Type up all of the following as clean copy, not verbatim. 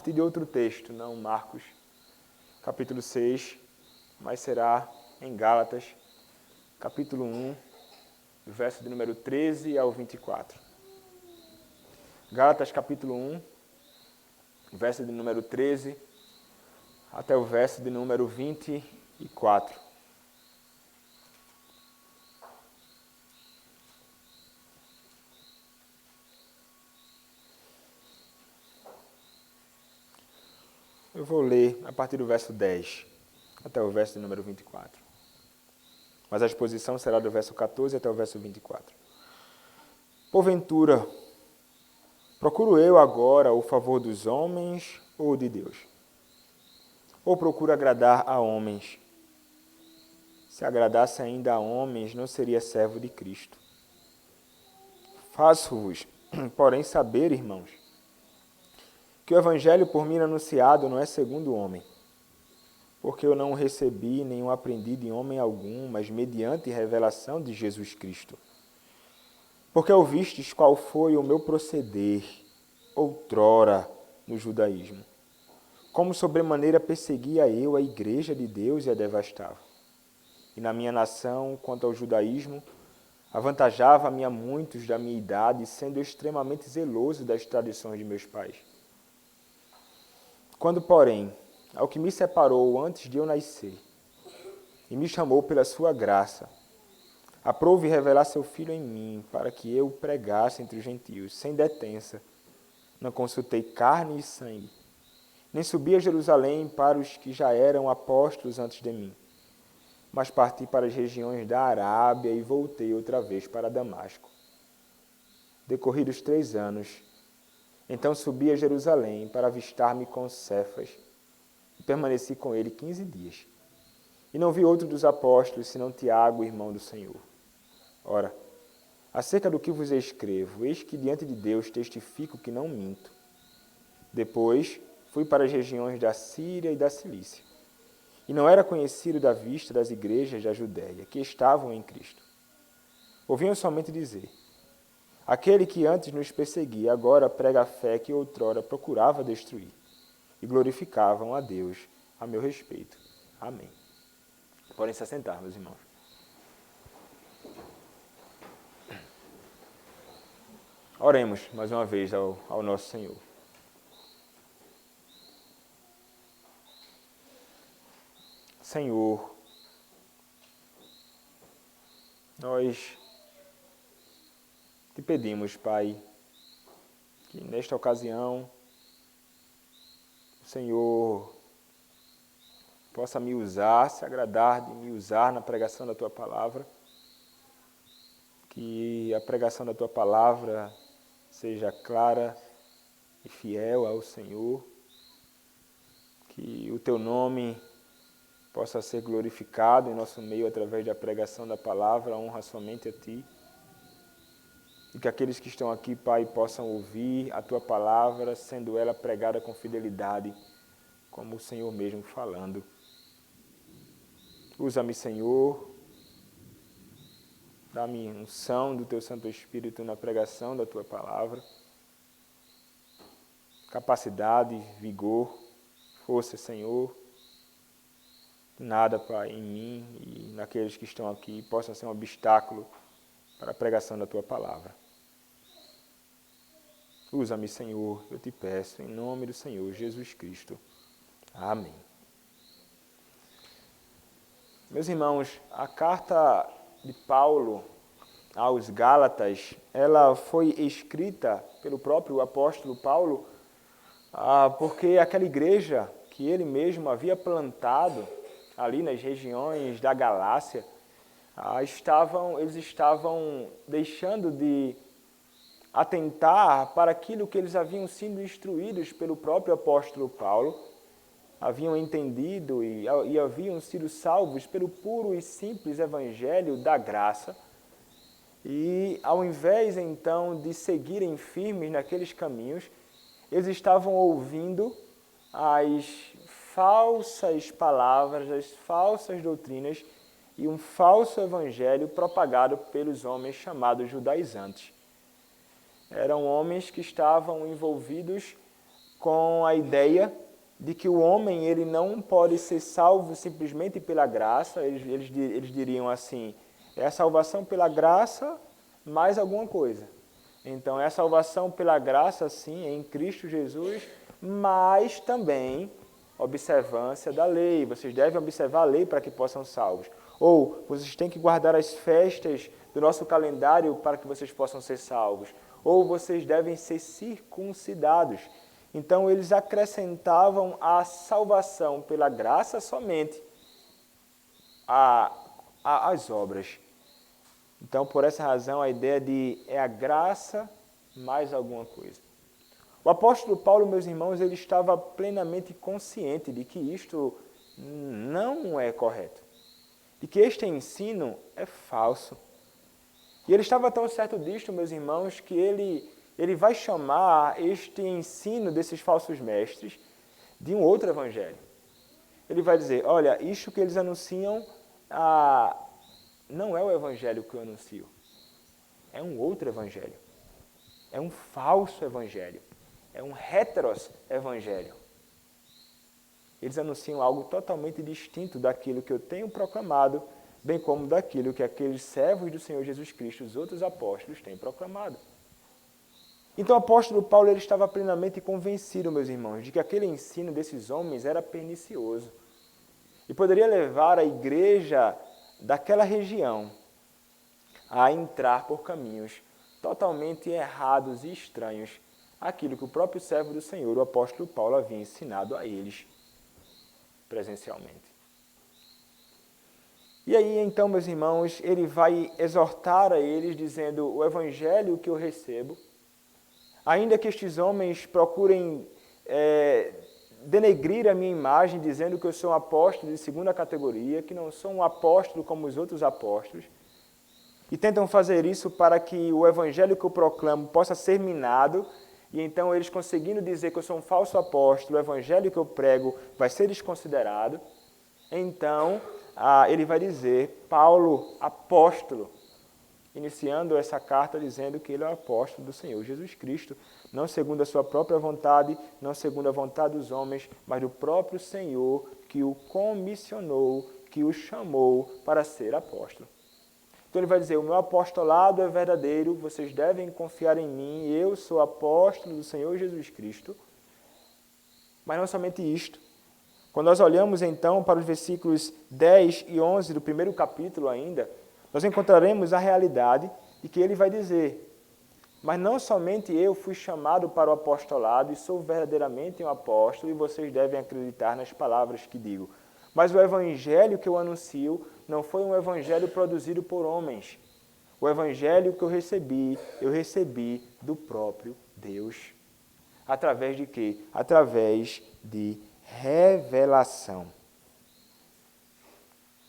de outro texto, não Marcos, capítulo 6, mas será em Gálatas, capítulo 1, do verso de número 13 ao 24. Gálatas, capítulo 1, verso de número 13 até o verso de número 24. Eu vou ler a partir do verso 10 até o verso de número 24. Mas a exposição será do verso 14 até o verso 24. Porventura, procuro eu agora o favor dos homens ou de Deus? Ou procuro agradar a homens? Se agradasse ainda a homens, não seria servo de Cristo. Faço-vos, porém, saber, irmãos, que o evangelho por mim anunciado não é segundo o homem, porque eu não o recebi nem o aprendi de homem algum, mas mediante revelação de Jesus Cristo. Porque ouvistes qual foi o meu proceder outrora no judaísmo, como sobremaneira perseguia eu a igreja de Deus e a devastava. E na minha nação, quanto ao judaísmo, avantajava-me a muitos da minha idade, sendo extremamente zeloso das tradições de meus pais. Quando, porém, ao que me separou antes de eu nascer, e me chamou pela sua graça, aprove revelar seu Filho em mim, para que eu pregasse entre os gentios, sem detença, não consultei carne e sangue, nem subi a Jerusalém para os que já eram apóstolos antes de mim, mas parti para as regiões da Arábia e voltei outra vez para Damasco. Decorridos 3 anos, então subi a Jerusalém para avistar-me com Cefas, e permaneci com ele 15 dias. E não vi outro dos apóstolos, senão Tiago, irmão do Senhor. Ora, acerca do que vos escrevo, eis que diante de Deus testifico que não minto. Depois fui para as regiões da Síria e da Cilícia, e não era conhecido da vista das igrejas da Judéia, que estavam em Cristo. Ouviam somente dizer: aquele que antes nos perseguia, agora prega a fé que outrora procurava destruir, e glorificavam a Deus a meu respeito. Amém. Podem se assentar, meus irmãos. Oremos mais uma vez ao nosso Senhor. Senhor, nós te pedimos, Pai, que nesta ocasião o Senhor possa me usar, se agradar de me usar na pregação da Tua Palavra, que a pregação da Tua Palavra seja clara e fiel ao Senhor, que o Teu nome possa ser glorificado em nosso meio através da pregação da Palavra, honra somente a Ti, e que aqueles que estão aqui, Pai, possam ouvir a Tua Palavra, sendo ela pregada com fidelidade, como o Senhor mesmo falando. Usa-me, Senhor, dá-me unção do Teu Santo Espírito na pregação da Tua Palavra, capacidade, vigor, força, Senhor. Nada, Pai, em mim e naqueles que estão aqui possa ser um obstáculo para a pregação da Tua Palavra. Usa-me, Senhor, eu te peço, em nome do Senhor Jesus Cristo. Amém. Meus irmãos, a carta de Paulo aos Gálatas, ela foi escrita pelo próprio apóstolo Paulo, porque aquela igreja que ele mesmo havia plantado ali nas regiões da Galácia, eles estavam deixando de atentar para aquilo que eles haviam sido instruídos pelo próprio apóstolo Paulo, haviam entendido e haviam sido salvos pelo puro e simples evangelho da graça. E ao invés então de seguirem firmes naqueles caminhos, eles estavam ouvindo as falsas palavras, as falsas doutrinas e um falso evangelho propagado pelos homens chamados judaizantes. Eram homens que estavam envolvidos com a ideia de que o homem ele não pode ser salvo simplesmente pela graça. Eles diriam assim, é a salvação pela graça mais alguma coisa. Então, é a salvação pela graça, sim, em Cristo Jesus, mas também observância da lei. Vocês devem observar a lei para que possam ser salvos. Ou, vocês têm que guardar as festas do nosso calendário para que vocês possam ser salvos. Ou, vocês devem ser circuncidados. Então, eles acrescentavam a salvação pela graça somente às obras. Então, por essa razão, a ideia de é a graça mais alguma coisa. O apóstolo Paulo, meus irmãos, ele estava plenamente consciente de que isto não é correto. De que este ensino é falso. E ele estava tão certo disto, meus irmãos, que ele vai chamar este ensino desses falsos mestres de um outro evangelho. Ele vai dizer, olha, isto que eles anunciam não é o evangelho que eu anuncio. É um outro evangelho. É um falso evangelho. É um heteros evangelho. Eles anunciam algo totalmente distinto daquilo que eu tenho proclamado, bem como daquilo que aqueles servos do Senhor Jesus Cristo, os outros apóstolos, têm proclamado. Então o apóstolo Paulo ele estava plenamente convencido, meus irmãos, de que aquele ensino desses homens era pernicioso e poderia levar a igreja daquela região a entrar por caminhos totalmente errados e estranhos àquilo que o próprio servo do Senhor, o apóstolo Paulo, havia ensinado a eles presencialmente. E aí, então, meus irmãos, ele vai exortar a eles, dizendo, o evangelho que eu recebo, ainda que estes homens procurem denegrir a minha imagem, dizendo que eu sou um apóstolo de segunda categoria, que não sou um apóstolo como os outros apóstolos, e tentam fazer isso para que o evangelho que eu proclamo possa ser minado, e então eles conseguindo dizer que eu sou um falso apóstolo, o evangelho que eu prego vai ser desconsiderado. Então, ele vai dizer, Paulo, apóstolo, iniciando essa carta dizendo que ele é o apóstolo do Senhor Jesus Cristo, não segundo a sua própria vontade, não segundo a vontade dos homens, mas do próprio Senhor que o comissionou, que o chamou para ser apóstolo. Então ele vai dizer, o meu apostolado é verdadeiro, vocês devem confiar em mim, eu sou apóstolo do Senhor Jesus Cristo. Mas não somente isto. Quando nós olhamos então para os versículos 10 e 11 do primeiro capítulo ainda, nós encontraremos a realidade de que ele vai dizer, mas não somente eu fui chamado para o apostolado e sou verdadeiramente um apóstolo e vocês devem acreditar nas palavras que digo. Mas o evangelho que eu anuncio não foi um evangelho produzido por homens. O evangelho que eu recebi do próprio Deus. Através de quê? Através de revelação.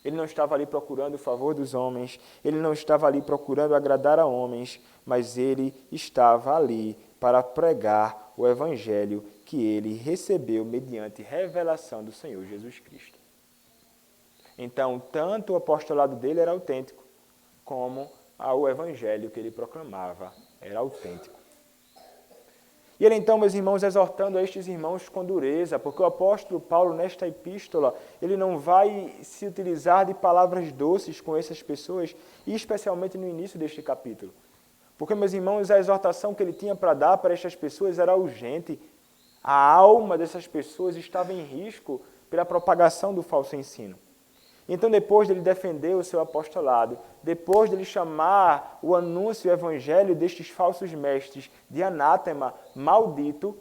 Ele não estava ali procurando o favor dos homens, ele não estava ali procurando agradar a homens, mas ele estava ali para pregar o evangelho que ele recebeu mediante revelação do Senhor Jesus Cristo. Então, tanto o apostolado dele era autêntico, como o evangelho que ele proclamava era autêntico. E ele então, meus irmãos, exortando a estes irmãos com dureza, porque o apóstolo Paulo, nesta epístola, ele não vai se utilizar de palavras doces com essas pessoas, e especialmente no início deste capítulo. Porque, meus irmãos, a exortação que ele tinha para dar para estas pessoas era urgente. A alma dessas pessoas estava em risco pela propagação do falso ensino. Então, depois de ele defender o seu apostolado, depois de ele chamar o anúncio e o evangelho destes falsos mestres de anátema, maldito,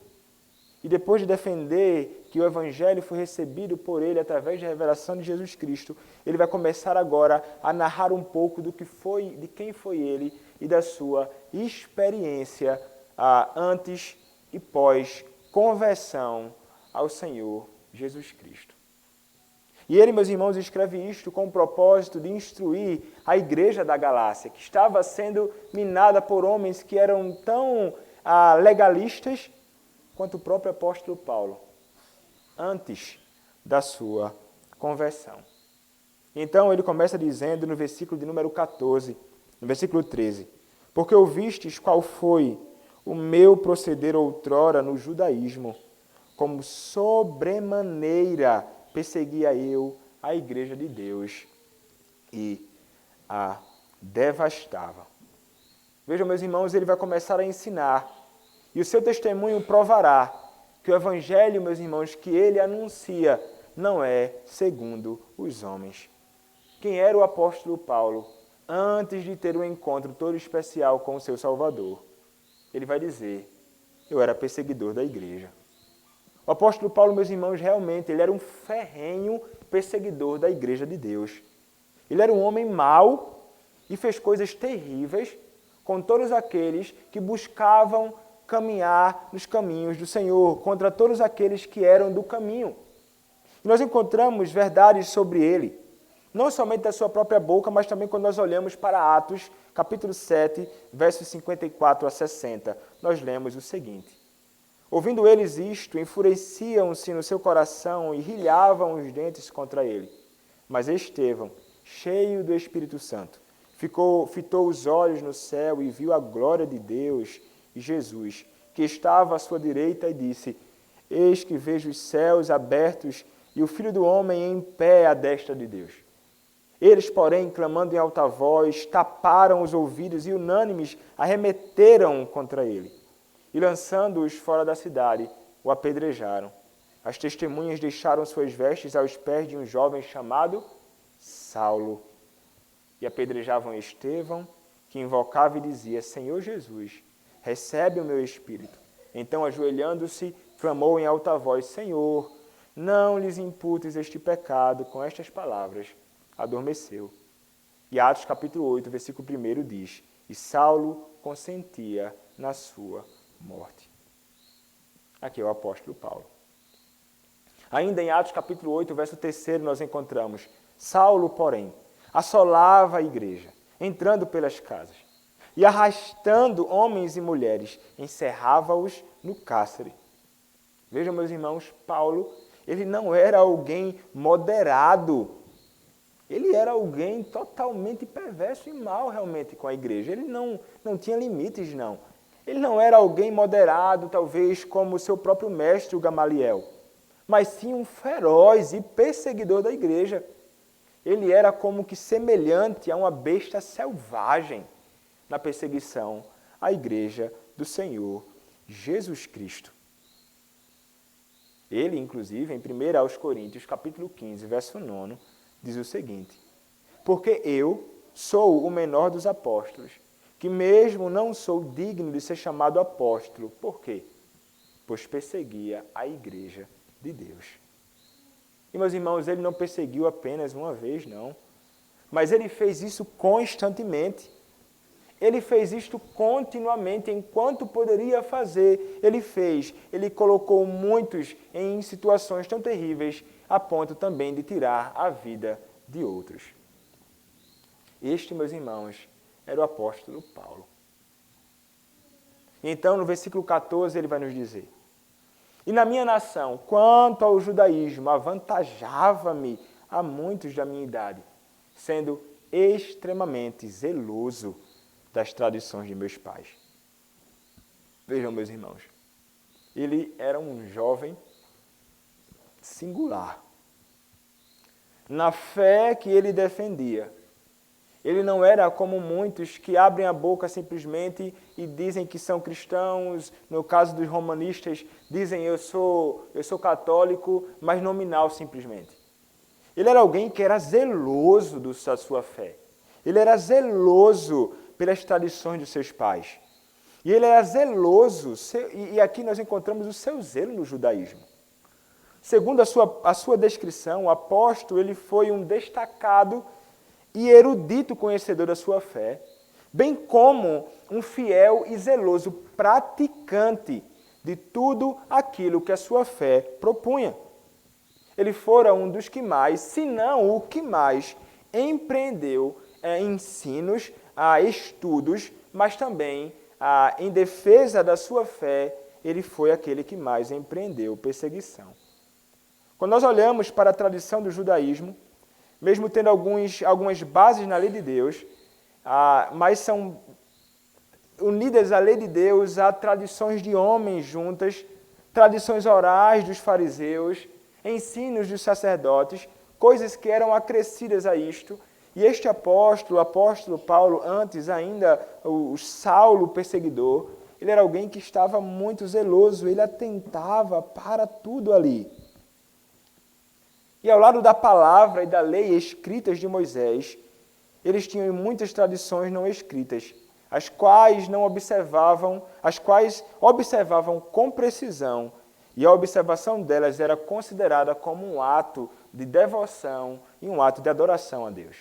e depois de defender que o evangelho foi recebido por ele através da revelação de Jesus Cristo, ele vai começar agora a narrar um pouco do que foi, de quem foi ele e da sua experiência antes e pós conversão ao Senhor Jesus Cristo. E ele, meus irmãos, escreve isto com o propósito de instruir a igreja da Galácia, que estava sendo minada por homens que eram tão legalistas quanto o próprio apóstolo Paulo, antes da sua conversão. Então ele começa dizendo no versículo de número 14, no versículo 13, porque ouvistes qual foi o meu proceder outrora no judaísmo, como sobremaneira perseguia eu a igreja de Deus e a devastava. Vejam, meus irmãos, ele vai começar a ensinar, e o seu testemunho provará que o evangelho, meus irmãos, que ele anuncia não é segundo os homens. Quem era o apóstolo Paulo antes de ter um encontro todo especial com o seu Salvador? Ele vai dizer: eu era perseguidor da igreja. O apóstolo Paulo, meus irmãos, realmente, ele era um ferrenho perseguidor da igreja de Deus. Ele era um homem mau e fez coisas terríveis com todos aqueles que buscavam caminhar nos caminhos do Senhor, contra todos aqueles que eram do caminho. E nós encontramos verdades sobre ele, não somente da sua própria boca, mas também quando nós olhamos para Atos, capítulo 7, versos 54 a 60, nós lemos o seguinte: ouvindo eles isto, enfureciam-se no seu coração e rilhavam os dentes contra ele. Mas Estevão, cheio do Espírito Santo, fitou os olhos no céu e viu a glória de Deus e Jesus, que estava à sua direita, e disse: eis que vejo os céus abertos e o Filho do Homem em pé à destra de Deus. Eles, porém, clamando em alta voz, taparam os ouvidos e, unânimes, arremeteram contra ele. E, lançando-os fora da cidade, o apedrejaram. As testemunhas deixaram suas vestes aos pés de um jovem chamado Saulo. E apedrejavam Estevão, que invocava e dizia: Senhor Jesus, recebe o meu espírito. Então, ajoelhando-se, clamou em alta voz: Senhor, não lhes imputes este pecado. Com estas palavras, adormeceu. E Atos capítulo 8, versículo 1 diz: e Saulo consentia na sua morte. Aqui é o apóstolo Paulo. Ainda em Atos capítulo 8, verso 3, nós encontramos: Saulo, porém, assolava a igreja, entrando pelas casas, e arrastando homens e mulheres, encerrava-os no cárcere. Vejam, meus irmãos, Paulo, ele não era alguém moderado. Ele era alguém totalmente perverso e mau realmente com a igreja. Ele não tinha limites, não. Ele não era alguém moderado, talvez como o seu próprio mestre, o Gamaliel, mas sim um feroz e perseguidor da igreja. Ele era como que semelhante a uma besta selvagem na perseguição à igreja do Senhor Jesus Cristo. Ele, inclusive, em 1 aos Coríntios, capítulo 15, verso 9, diz o seguinte: porque eu sou o menor dos apóstolos, que mesmo não sou digno de ser chamado apóstolo. Por quê? Pois perseguia a igreja de Deus. E, meus irmãos, ele não perseguiu apenas uma vez, não. Mas ele fez isso constantemente. Ele fez isto continuamente, enquanto poderia fazer. Ele colocou muitos em situações tão terríveis, a ponto também de tirar a vida de outros. Este, meus irmãos, era o apóstolo Paulo. Então, no versículo 14, ele vai nos dizer: e na minha nação, quanto ao judaísmo, avantajava-me a muitos da minha idade, sendo extremamente zeloso das tradições de meus pais. Vejam, meus irmãos, ele era um jovem singular. Na fé que ele defendia, ele não era como muitos que abrem a boca simplesmente e dizem que são cristãos. No caso dos romanistas, dizem eu sou católico, mas nominal simplesmente. Ele era alguém que era zeloso da sua fé. Ele era zeloso pelas tradições dos seus pais. E ele era zeloso, e aqui nós encontramos o seu zelo no judaísmo. Segundo a sua descrição, o apóstolo ele foi um destacado e erudito conhecedor da sua fé, bem como um fiel e zeloso praticante de tudo aquilo que a sua fé propunha. Ele fora um dos que mais, se não o que mais, empreendeu ensinos, estudos, mas também em defesa da sua fé, ele foi aquele que mais empreendeu perseguição. Quando nós olhamos para a tradição do judaísmo, mesmo tendo algumas bases na lei de Deus, mas são unidas à lei de Deus a tradições de homens juntas, tradições orais dos fariseus, ensinos dos sacerdotes, coisas que eram acrescidas a isto. E este apóstolo, o apóstolo Paulo, antes ainda o Saulo perseguidor, ele era alguém que estava muito zeloso, ele atentava para tudo ali. E ao lado da palavra e da lei escritas de Moisés, eles tinham muitas tradições não escritas, as quais observavam com precisão, e a observação delas era considerada como um ato de devoção e um ato de adoração a Deus.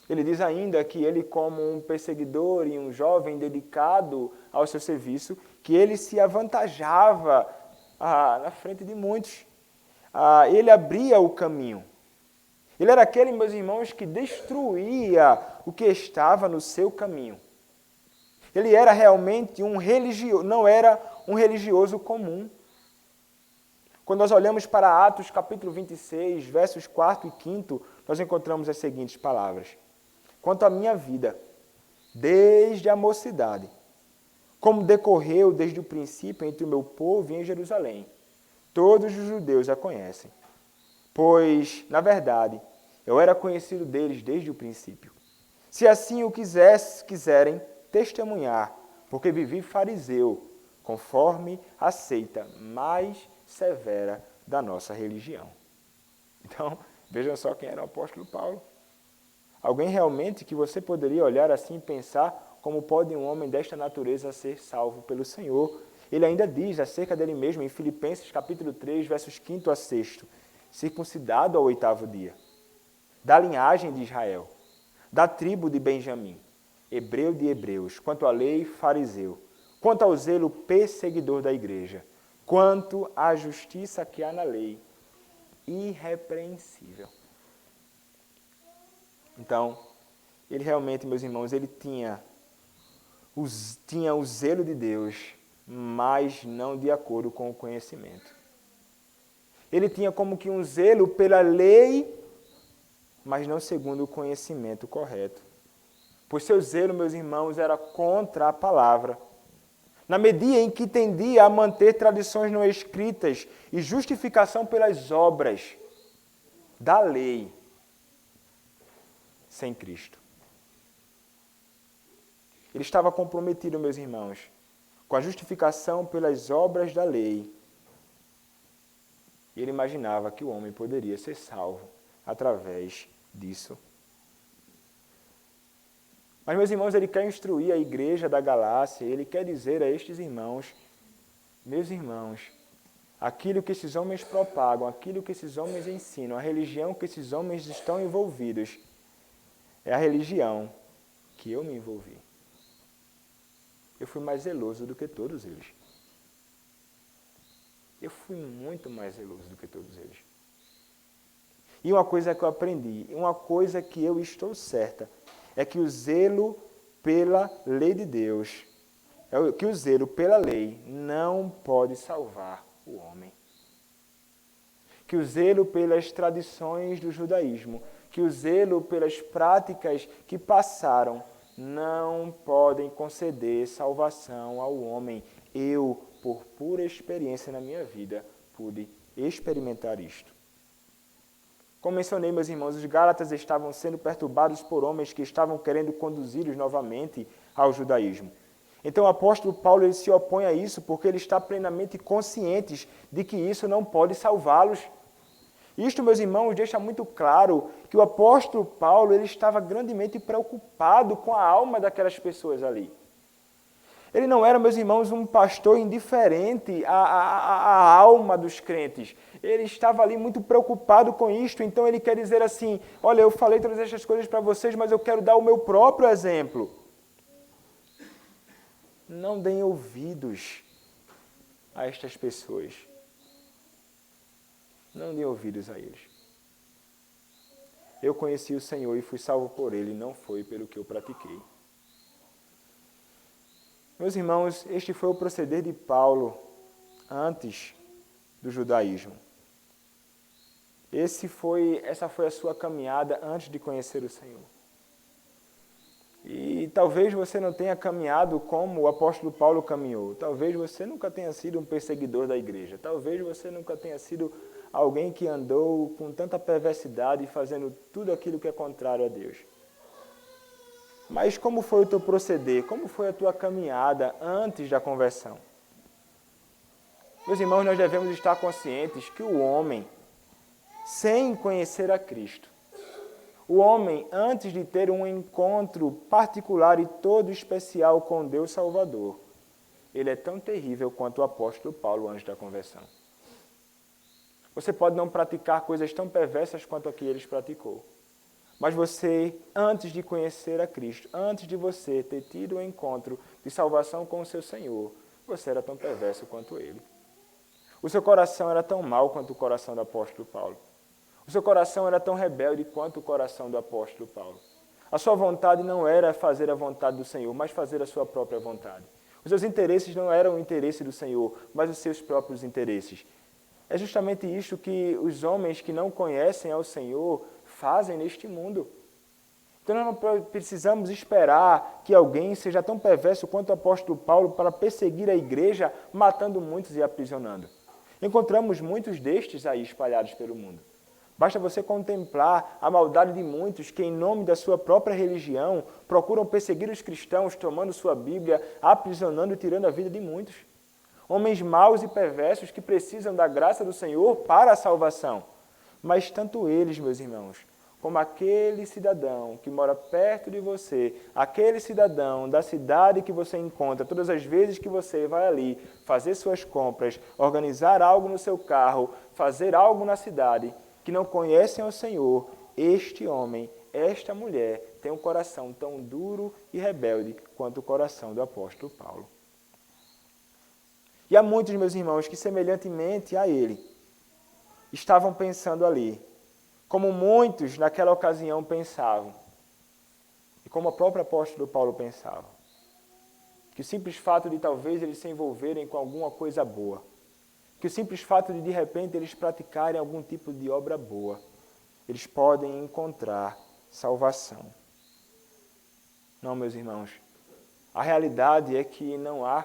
Ele diz ainda que ele, como um perseguidor e um jovem dedicado ao seu serviço, que ele se avantajava na frente de muitos. Ele abria o caminho. Ele era aquele, meus irmãos, que destruía o que estava no seu caminho. Ele era realmente um religioso, não era um religioso comum. Quando nós olhamos para Atos capítulo 26, versos 4 e 5, nós encontramos as seguintes palavras. Quanto à minha vida, desde a mocidade, como decorreu desde o princípio entre o meu povo e em Jerusalém, todos os judeus a conhecem, pois, na verdade, eu era conhecido deles desde o princípio. Se assim o quiserem testemunhar, porque vivi fariseu, conforme a seita mais severa da nossa religião. Então, vejam só quem era o apóstolo Paulo. Alguém realmente que você poderia olhar assim e pensar como pode um homem desta natureza ser salvo pelo Senhor. Ele ainda diz acerca dele mesmo em Filipenses capítulo 3, versos 5 a 6, circuncidado ao 8º dia, da linhagem de Israel, da tribo de Benjamim, hebreu de hebreus, quanto à lei, fariseu, quanto ao zelo, perseguidor da igreja, quanto à justiça que há na lei, irrepreensível. Então, ele realmente, meus irmãos, ele tinha o zelo de Deus, mas não de acordo com o conhecimento. Ele tinha como que um zelo pela lei, mas não segundo o conhecimento correto. Pois seu zelo, meus irmãos, era contra a palavra. Na medida em que tendia a manter tradições não escritas e justificação pelas obras da lei, sem Cristo. Ele estava comprometido, meus irmãos, com a justificação pelas obras da lei. E ele imaginava que o homem poderia ser salvo através disso. Mas, meus irmãos, ele quer instruir a igreja da Galácia, ele quer dizer a estes irmãos, meus irmãos, aquilo que esses homens propagam, aquilo que esses homens ensinam, a religião que esses homens estão envolvidos, é a religião que eu me envolvi. Eu fui mais zeloso do que todos eles. Eu fui muito mais zeloso do que todos eles. E uma coisa que eu aprendi, uma coisa que eu estou certa, é que o zelo pela lei de Deus, que o zelo pela lei não pode salvar o homem. Que o zelo pelas tradições do judaísmo, que o zelo pelas práticas que passaram, não podem conceder salvação ao homem. Eu, por pura experiência na minha vida, pude experimentar isto. Como mencionei, meus irmãos, os Gálatas estavam sendo perturbados por homens que estavam querendo conduzi-los novamente ao judaísmo. Então o apóstolo Paulo ele se opõe a isso porque ele está plenamente consciente de que isso não pode salvá-los. Isto, meus irmãos, deixa muito claro que o apóstolo Paulo ele estava grandemente preocupado com a alma daquelas pessoas ali. Ele não era, meus irmãos, um pastor indiferente à alma dos crentes. Ele estava ali muito preocupado com isto, então ele quer dizer assim, olha, eu falei todas estas coisas para vocês, mas eu quero dar o meu próprio exemplo. Não deem ouvidos a estas pessoas. Não deem ouvidos a eles. Eu conheci o Senhor e fui salvo por Ele, não foi pelo que eu pratiquei. Meus irmãos, este foi o proceder de Paulo antes do judaísmo. Essa foi a sua caminhada antes de conhecer o Senhor. E talvez você não tenha caminhado como o apóstolo Paulo caminhou. Talvez você nunca tenha sido um perseguidor da igreja. Talvez você nunca tenha sido alguém que andou com tanta perversidade, fazendo tudo aquilo que é contrário a Deus. Mas como foi o teu proceder? Como foi a tua caminhada antes da conversão? Meus irmãos, nós devemos estar conscientes que o homem, sem conhecer a Cristo, o homem, antes de ter um encontro particular e todo especial com Deus Salvador, ele é tão terrível quanto o apóstolo Paulo antes da conversão. Você pode não praticar coisas tão perversas quanto a que ele praticou. Mas você, antes de conhecer a Cristo, antes de você ter tido um encontro de salvação com o seu Senhor, você era tão perverso quanto ele. O seu coração era tão mau quanto o coração do apóstolo Paulo. O seu coração era tão rebelde quanto o coração do apóstolo Paulo. A sua vontade não era fazer a vontade do Senhor, mas fazer a sua própria vontade. Os seus interesses não eram o interesse do Senhor, mas os seus próprios interesses. É justamente isto que os homens que não conhecem ao Senhor fazem neste mundo. Então nós não precisamos esperar que alguém seja tão perverso quanto o apóstolo Paulo para perseguir a igreja, matando muitos e aprisionando. Encontramos muitos destes aí espalhados pelo mundo. Basta você contemplar a maldade de muitos que, em nome da sua própria religião, procuram perseguir os cristãos, tomando sua Bíblia, aprisionando e tirando a vida de muitos. Homens maus e perversos que precisam da graça do Senhor para a salvação. Mas tanto eles, meus irmãos, como aquele cidadão que mora perto de você, aquele cidadão da cidade que você encontra, todas as vezes que você vai ali fazer suas compras, organizar algo no seu carro, fazer algo na cidade, que não conhecem ao Senhor, este homem, esta mulher, tem um coração tão duro e rebelde quanto o coração do apóstolo Paulo. E há muitos, meus irmãos, que semelhantemente a ele, estavam pensando ali, como muitos naquela ocasião pensavam, e como o próprio apóstolo Paulo pensava, que o simples fato de talvez eles se envolverem com alguma coisa boa, que o simples fato de repente eles praticarem algum tipo de obra boa, eles podem encontrar salvação. Não, meus irmãos, a realidade é que não há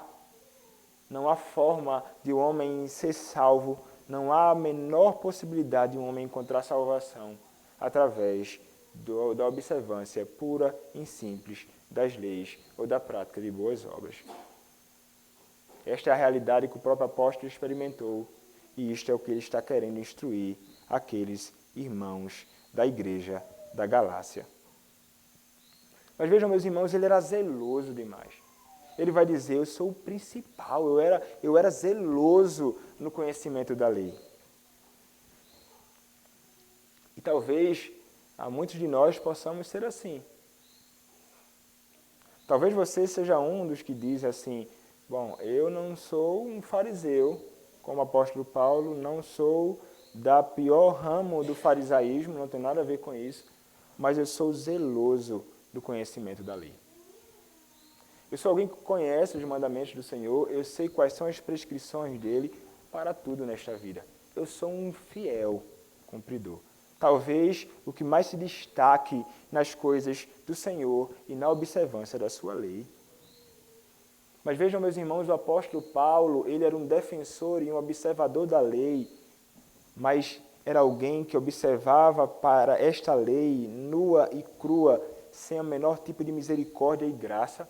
forma de um homem ser salvo, não há a menor possibilidade de um homem encontrar salvação através da observância pura e simples das leis ou da prática de boas obras. Esta é a realidade que o próprio apóstolo experimentou e isto é o que ele está querendo instruir aqueles irmãos da igreja da Galácia. Mas vejam, meus irmãos, ele era zeloso demais. Ele vai dizer, eu sou o principal, eu era zeloso no conhecimento da lei. E talvez a muitos de nós possamos ser assim. Talvez você seja um dos que diz assim, bom, eu não sou um fariseu, como o apóstolo Paulo, não sou da pior ramo do farisaísmo, não tem nada a ver com isso, mas eu sou zeloso do conhecimento da lei. Eu sou alguém que conhece os mandamentos do Senhor, eu sei quais são as prescrições dele para tudo nesta vida. Eu sou um fiel cumpridor. Talvez o que mais se destaque nas coisas do Senhor e na observância da sua lei. Mas vejam, meus irmãos, o apóstolo Paulo, ele era um defensor e um observador da lei, mas era alguém que observava para esta lei nua e crua, sem o menor tipo de misericórdia e graça.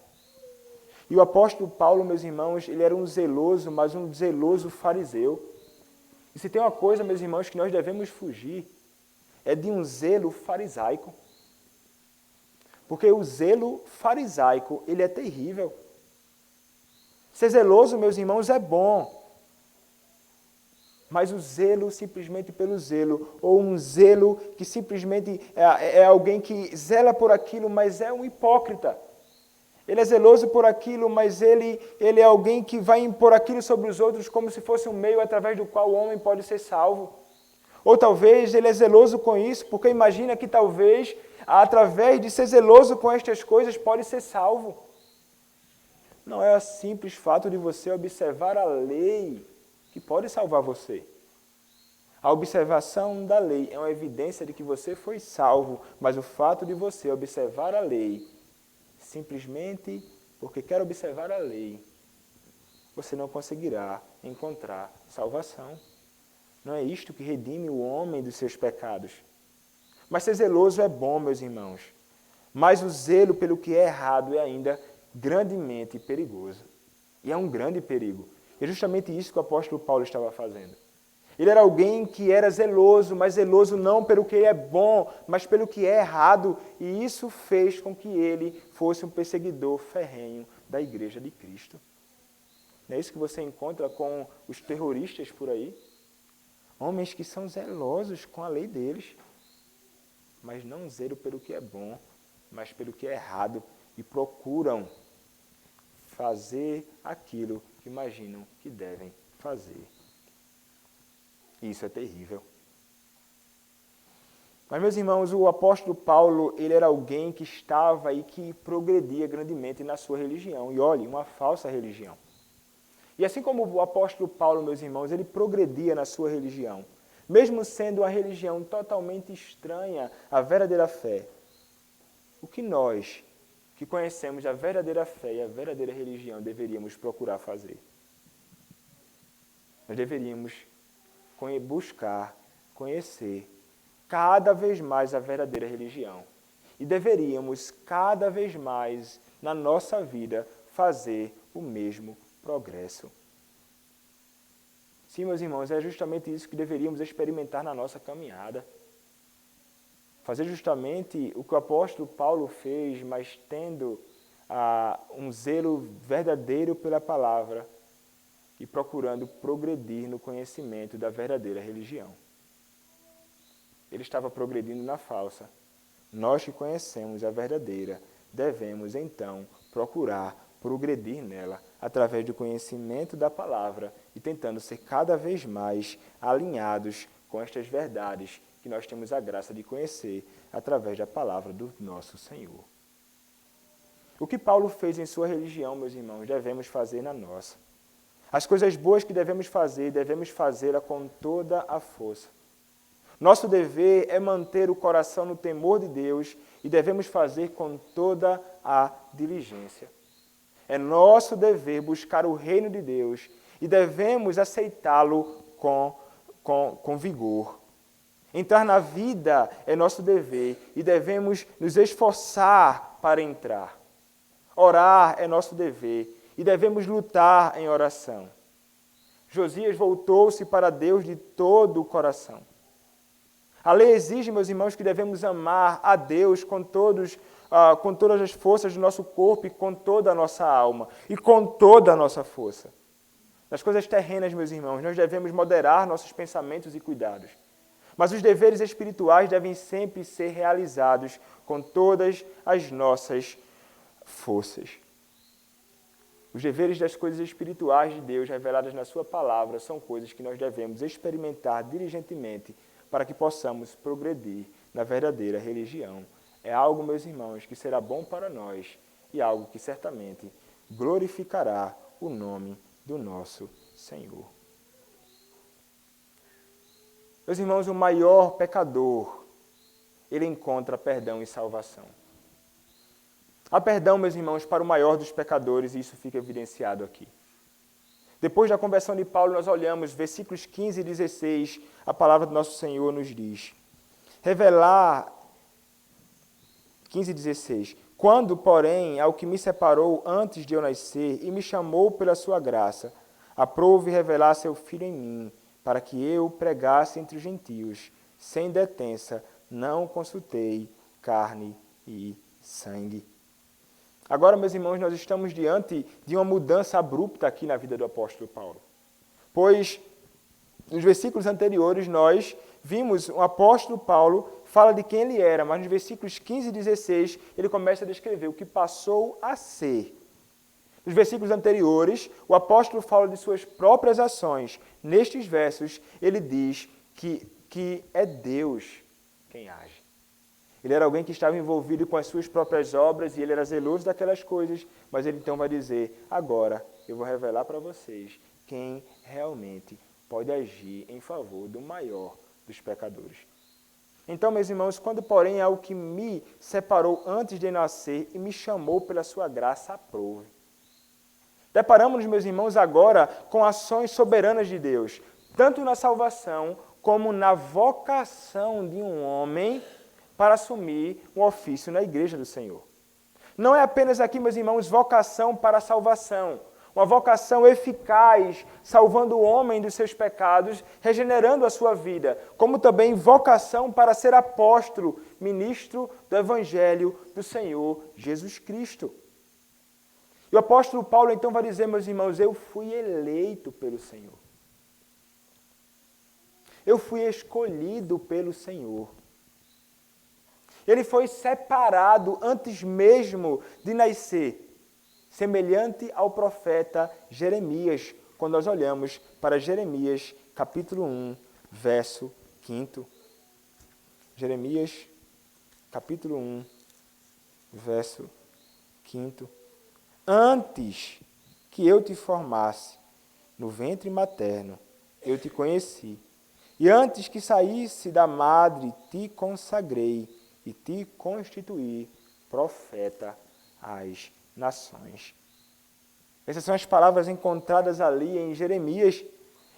E o apóstolo Paulo, meus irmãos, ele era um zeloso, mas um zeloso fariseu. E se tem uma coisa, meus irmãos, que nós devemos fugir, é de um zelo farisaico. Porque o zelo farisaico, ele é terrível. Ser zeloso, meus irmãos, é bom. Mas o zelo simplesmente pelo zelo, ou um zelo que simplesmente é alguém que zela por aquilo, mas é um hipócrita. Ele é zeloso por aquilo, mas ele é alguém que vai impor aquilo sobre os outros como se fosse um meio através do qual o homem pode ser salvo. Ou talvez ele é zeloso com isso, porque imagina que talvez, através de ser zeloso com estas coisas, pode ser salvo. Não é o simples fato de você observar a lei que pode salvar você. A observação da lei é uma evidência de que você foi salvo, mas o fato de você observar a lei simplesmente porque quer observar a lei, você não conseguirá encontrar salvação. Não é isto que redime o homem dos seus pecados. Mas ser zeloso é bom, meus irmãos. Mas o zelo pelo que é errado é ainda grandemente perigoso. E é um grande perigo. E é justamente isso que o apóstolo Paulo estava fazendo. Ele era alguém que era zeloso, mas zeloso não pelo que é bom, mas pelo que é errado. E isso fez com que ele fosse um perseguidor ferrenho da igreja de Cristo. Não é isso que você encontra com os terroristas por aí? Homens que são zelosos com a lei deles, mas não zelam pelo que é bom, mas pelo que é errado, e procuram fazer aquilo que imaginam que devem fazer. Isso é terrível. Mas, meus irmãos, o apóstolo Paulo, ele era alguém que estava e que progredia grandemente na sua religião. E olhe, uma falsa religião. E assim como o apóstolo Paulo, meus irmãos, ele progredia na sua religião, mesmo sendo uma religião totalmente estranha à verdadeira fé, o que nós, que conhecemos a verdadeira fé e a verdadeira religião, deveríamos procurar fazer? Nós deveríamos buscar, conhecer cada vez mais a verdadeira religião. E deveríamos cada vez mais na nossa vida fazer o mesmo progresso. Sim, meus irmãos, é justamente isso que deveríamos experimentar na nossa caminhada. Fazer justamente o que o apóstolo Paulo fez, mas tendo um zelo verdadeiro pela palavra e procurando progredir no conhecimento da verdadeira religião. Ele estava progredindo na falsa. Nós que conhecemos a verdadeira, devemos então procurar progredir nela através do conhecimento da palavra e tentando ser cada vez mais alinhados com estas verdades que nós temos a graça de conhecer através da palavra do nosso Senhor. O que Paulo fez em sua religião, meus irmãos, devemos fazer na nossa. As coisas boas que devemos fazê-la com toda a força. Nosso dever é manter o coração no temor de Deus e devemos fazer com toda a diligência. É nosso dever buscar o reino de Deus e devemos aceitá-lo com vigor. Entrar na vida é nosso dever e devemos nos esforçar para entrar. Orar é nosso dever e devemos lutar em oração. Josias voltou-se para Deus de todo o coração. A lei exige, meus irmãos, que devemos amar a Deus com todas as forças do nosso corpo e com toda a nossa alma e com toda a nossa força. Nas coisas terrenas, meus irmãos, nós devemos moderar nossos pensamentos e cuidados. Mas os deveres espirituais devem sempre ser realizados com todas as nossas forças. Os deveres das coisas espirituais de Deus reveladas na sua palavra são coisas que nós devemos experimentar diligentemente para que possamos progredir na verdadeira religião. É algo, meus irmãos, que será bom para nós e algo que certamente glorificará o nome do nosso Senhor. Meus irmãos, o maior pecador, ele encontra perdão e salvação. Há perdão, meus irmãos, para o maior dos pecadores, e isso fica evidenciado aqui. Depois da conversão de Paulo, nós olhamos versículos 15 e 16, a palavra do nosso Senhor nos diz. Revelar, 15 e 16, quando, porém, ao que me separou antes de eu nascer e me chamou pela sua graça, aprove revelar seu Filho em mim, para que eu pregasse entre os gentios, sem detença, não consultei carne e sangue. Agora, meus irmãos, nós estamos diante de uma mudança abrupta aqui na vida do apóstolo Paulo. Pois, nos versículos anteriores, nós vimos o apóstolo Paulo fala de quem ele era, mas nos versículos 15 e 16, ele começa a descrever o que passou a ser. Nos versículos anteriores, o apóstolo fala de suas próprias ações. Nestes versos, ele diz que é Deus quem age. Ele era alguém que estava envolvido com as suas próprias obras e ele era zeloso daquelas coisas, mas ele então vai dizer, agora eu vou revelar para vocês quem realmente pode agir em favor do maior dos pecadores. Então, meus irmãos, quando, porém, é o que me separou antes de nascer e me chamou pela sua graça, aprove. Deparamos-nos, meus irmãos, agora com ações soberanas de Deus, tanto na salvação como na vocação de um homem para assumir um ofício na igreja do Senhor. Não é apenas aqui, meus irmãos, vocação para a salvação, uma vocação eficaz, salvando o homem dos seus pecados, regenerando a sua vida, como também vocação para ser apóstolo, ministro do Evangelho do Senhor Jesus Cristo. E o apóstolo Paulo então vai dizer, meus irmãos, eu fui eleito pelo Senhor. Eu fui escolhido pelo Senhor. Ele foi separado antes mesmo de nascer, semelhante ao profeta Jeremias, quando nós olhamos para Jeremias, capítulo 1, verso 5. Jeremias, capítulo 1, verso 5. Antes que eu te formasse no ventre materno, eu te conheci. E antes que saísse da madre, te consagrei e te constituí profeta às nações. Essas são as palavras encontradas ali em Jeremias.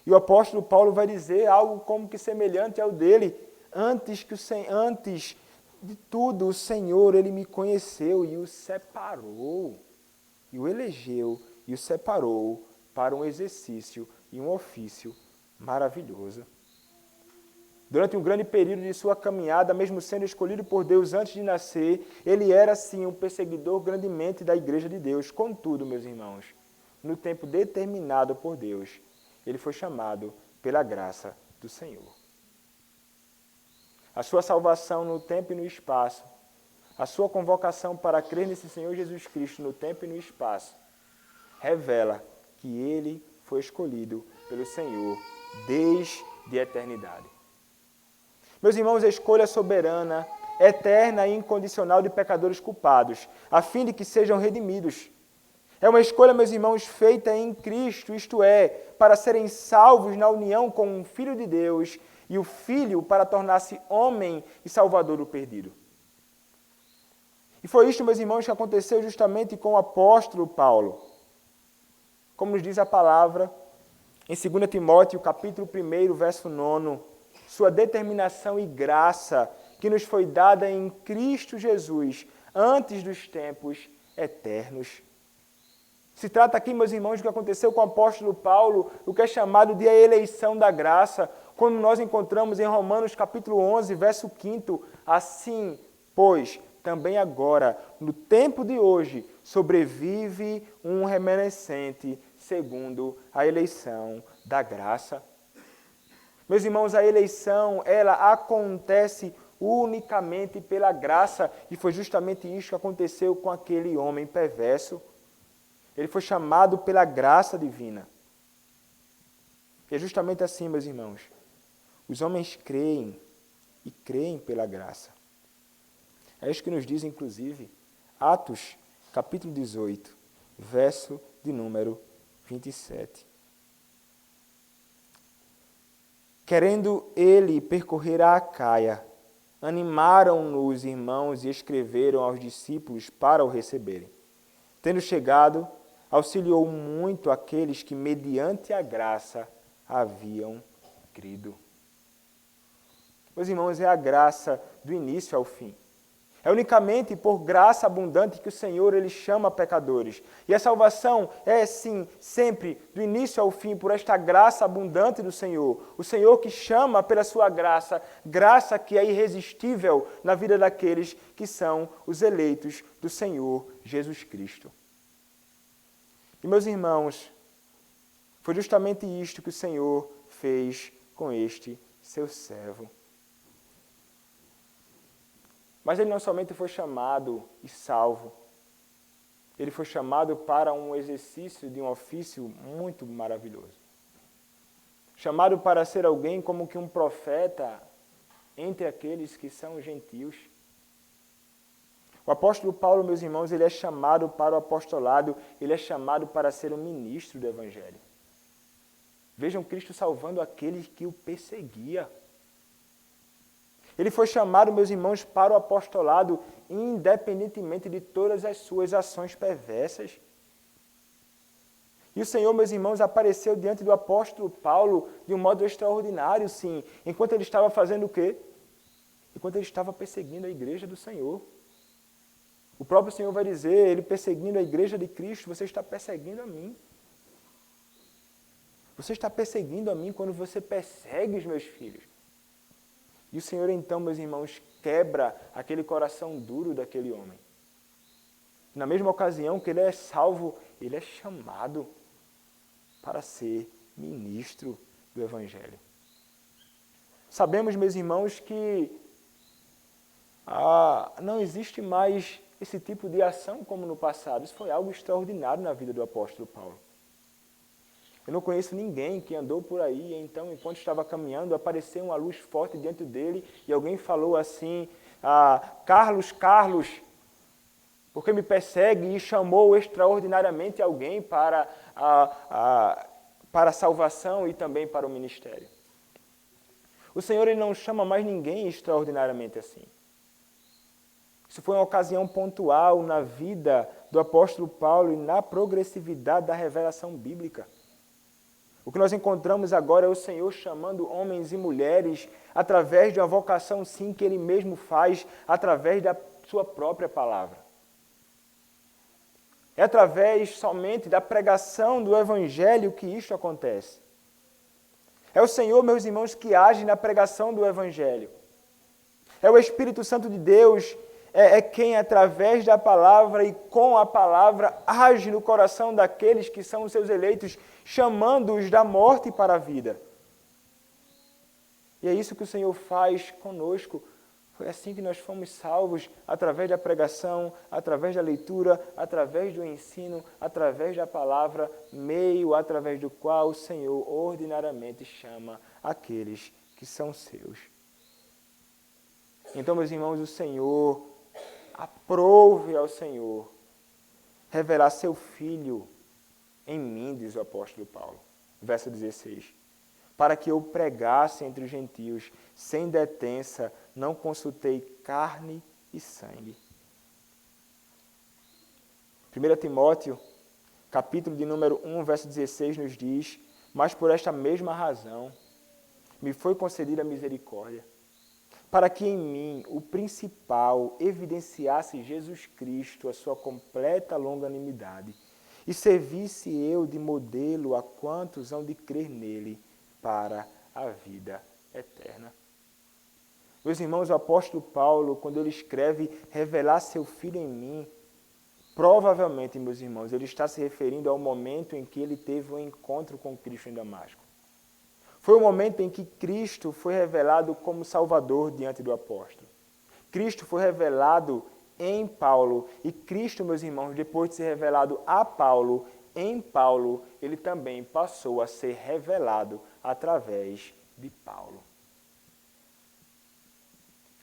E o apóstolo Paulo vai dizer algo como que semelhante ao dele. Antes de tudo, o Senhor, Ele me conheceu e o separou. E o elegeu e o separou para um exercício e um ofício maravilhoso. Durante um grande período de sua caminhada, mesmo sendo escolhido por Deus antes de nascer, ele era, sim, um perseguidor grandemente da igreja de Deus. Contudo, meus irmãos, no tempo determinado por Deus, ele foi chamado pela graça do Senhor. A sua salvação no tempo e no espaço, a sua convocação para crer nesse Senhor Jesus Cristo no tempo e no espaço, revela que ele foi escolhido pelo Senhor desde a eternidade. Meus irmãos, a escolha soberana, eterna e incondicional de pecadores culpados, a fim de que sejam redimidos. É uma escolha, meus irmãos, feita em Cristo, isto é, para serem salvos na união com o Filho de Deus e o Filho para tornar-se homem e salvador do perdido. E foi isto, meus irmãos, que aconteceu justamente com o apóstolo Paulo. Como nos diz a palavra, em 2 Timóteo, capítulo 1, verso 9, sua determinação e graça que nos foi dada em Cristo Jesus antes dos tempos eternos. Se trata aqui, meus irmãos, do que aconteceu com o apóstolo Paulo, o que é chamado de a eleição da graça, quando nós encontramos em Romanos capítulo 11, verso 5, assim, pois, também agora, no tempo de hoje, sobrevive um remanescente segundo a eleição da graça. Meus irmãos, a eleição, ela acontece unicamente pela graça, e foi justamente isso que aconteceu com aquele homem perverso. Ele foi chamado pela graça divina. E é justamente assim, meus irmãos. Os homens creem, e creem pela graça. É isso que nos diz, inclusive, Atos, capítulo 18, verso de número 27. Querendo ele percorrer a Acaia, animaram-no os irmãos e escreveram aos discípulos para o receberem. Tendo chegado, auxiliou muito aqueles que, mediante a graça, haviam crido. Meus irmãos, é a graça do início ao fim. É unicamente por graça abundante que o Senhor ele chama pecadores. E a salvação é, sim, sempre, do início ao fim, por esta graça abundante do Senhor. O Senhor que chama pela sua graça, graça que é irresistível na vida daqueles que são os eleitos do Senhor Jesus Cristo. E, meus irmãos, foi justamente isto que o Senhor fez com este seu servo. Mas ele não somente foi chamado e salvo, ele foi chamado para um exercício de um ofício muito maravilhoso. Chamado para ser alguém como que um profeta entre aqueles que são gentios. O apóstolo Paulo, meus irmãos, ele é chamado para o apostolado, ele é chamado para ser um ministro do Evangelho. Vejam Cristo salvando aqueles que o perseguia. Ele foi chamado, meus irmãos, para o apostolado, independentemente de todas as suas ações perversas. E o Senhor, meus irmãos, apareceu diante do apóstolo Paulo de um modo extraordinário, sim, enquanto ele estava fazendo o quê? Enquanto ele estava perseguindo a igreja do Senhor. O próprio Senhor vai dizer, ele perseguindo a igreja de Cristo, você está perseguindo a mim. Você está perseguindo a mim quando você persegue os meus filhos. E o Senhor, então, meus irmãos, quebra aquele coração duro daquele homem. Na mesma ocasião que ele é salvo, ele é chamado para ser ministro do Evangelho. Sabemos, meus irmãos, que não existe mais esse tipo de ação como no passado. Isso foi algo extraordinário na vida do apóstolo Paulo. Eu não conheço ninguém que andou por aí, então, enquanto estava caminhando, apareceu uma luz forte diante dele e alguém falou assim, Carlos, Carlos, por que me persegue? E chamou extraordinariamente alguém para a salvação e também para o ministério. O Senhor ele não chama mais ninguém extraordinariamente assim. Isso foi uma ocasião pontual na vida do apóstolo Paulo e na progressividade da revelação bíblica. O que nós encontramos agora é o Senhor chamando homens e mulheres através de uma vocação, sim, que Ele mesmo faz, através da sua própria palavra. É através somente da pregação do Evangelho que isto acontece. É o Senhor, meus irmãos, que age na pregação do Evangelho. É o Espírito Santo de Deus, é quem, através da palavra e com a palavra, age no coração daqueles que são os seus eleitos, chamando-os da morte para a vida. E é isso que o Senhor faz conosco. Foi assim que nós fomos salvos, através da pregação, através da leitura, através do ensino, através da palavra, meio através do qual o Senhor ordinariamente chama aqueles que são seus. Então, meus irmãos, o Senhor, aprove ao Senhor revelar seu Filho em mim, diz o apóstolo Paulo. Verso 16. Para que eu pregasse entre os gentios, sem detença, não consultei carne e sangue. 1 Timóteo, capítulo de número 1, verso 16, nos diz, mas por esta mesma razão me foi concedida a misericórdia, para que em mim o principal evidenciasse Jesus Cristo, a sua completa longanimidade, e servisse eu de modelo a quantos hão de crer nele para a vida eterna. Meus irmãos, o apóstolo Paulo, quando ele escreve revelar seu Filho em mim, provavelmente, meus irmãos, ele está se referindo ao momento em que ele teve um encontro com Cristo em Damasco. Foi o momento em que Cristo foi revelado como Salvador diante do apóstolo. Cristo foi revelado em Paulo, e Cristo, meus irmãos, depois de ser revelado a Paulo, em Paulo, ele também passou a ser revelado através de Paulo.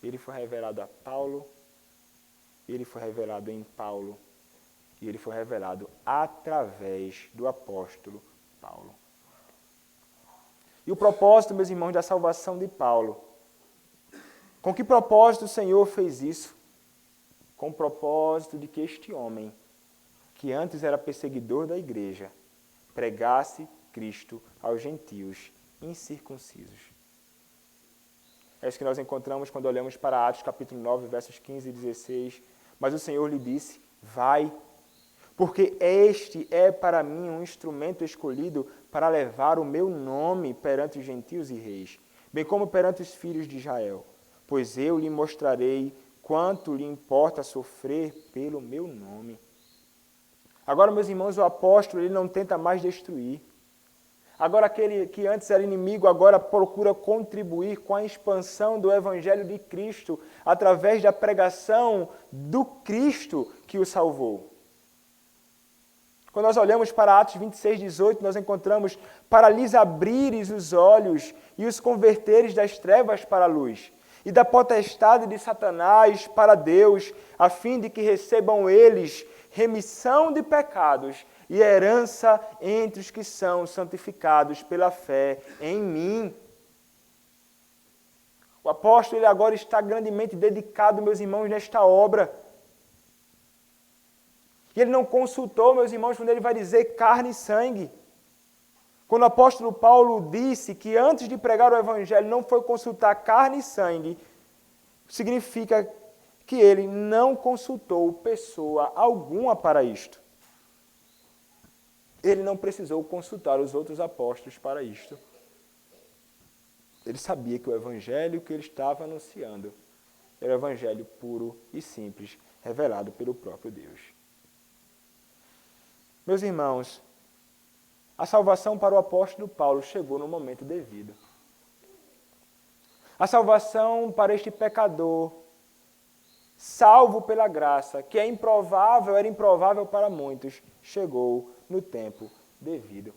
Ele foi revelado a Paulo, ele foi revelado em Paulo, e ele foi revelado através do apóstolo Paulo. E o propósito, meus irmãos, da salvação de Paulo. Com que propósito o Senhor fez isso? Com o propósito de que este homem, que antes era perseguidor da igreja, pregasse Cristo aos gentios incircuncisos. É isso que nós encontramos quando olhamos para Atos capítulo 9, versos 15 e 16. Mas o Senhor lhe disse, vai, porque este é para mim um instrumento escolhido para levar o meu nome perante os gentios e reis, bem como perante os filhos de Israel, pois eu lhe mostrarei quanto lhe importa sofrer pelo meu nome. Agora, meus irmãos, o apóstolo ele não tenta mais destruir. Agora, aquele que antes era inimigo, agora procura contribuir com a expansão do Evangelho de Cristo, através da pregação do Cristo que o salvou. Quando nós olhamos para Atos 26, 18, nós encontramos para lhes abrires os olhos e os converteres das trevas para a luz, e da potestade de Satanás para Deus, a fim de que recebam eles remissão de pecados e herança entre os que são santificados pela fé em mim. apóstolo ele agora está grandemente dedicado, meus irmãos, nesta obra. E ele não consultou, meus irmãos, quando ele vai dizer carne e sangue. Quando o apóstolo Paulo disse que antes de pregar o evangelho não foi consultar carne e sangue, significa que ele não consultou pessoa alguma para isto. Ele não precisou consultar os outros apóstolos para isto. Ele sabia que o evangelho que ele estava anunciando era o evangelho puro e simples, revelado pelo próprio Deus. Meus irmãos, a salvação para o apóstolo Paulo chegou no momento devido. A salvação para este pecador, salvo pela graça, que é improvável, era improvável para muitos, chegou no tempo devido.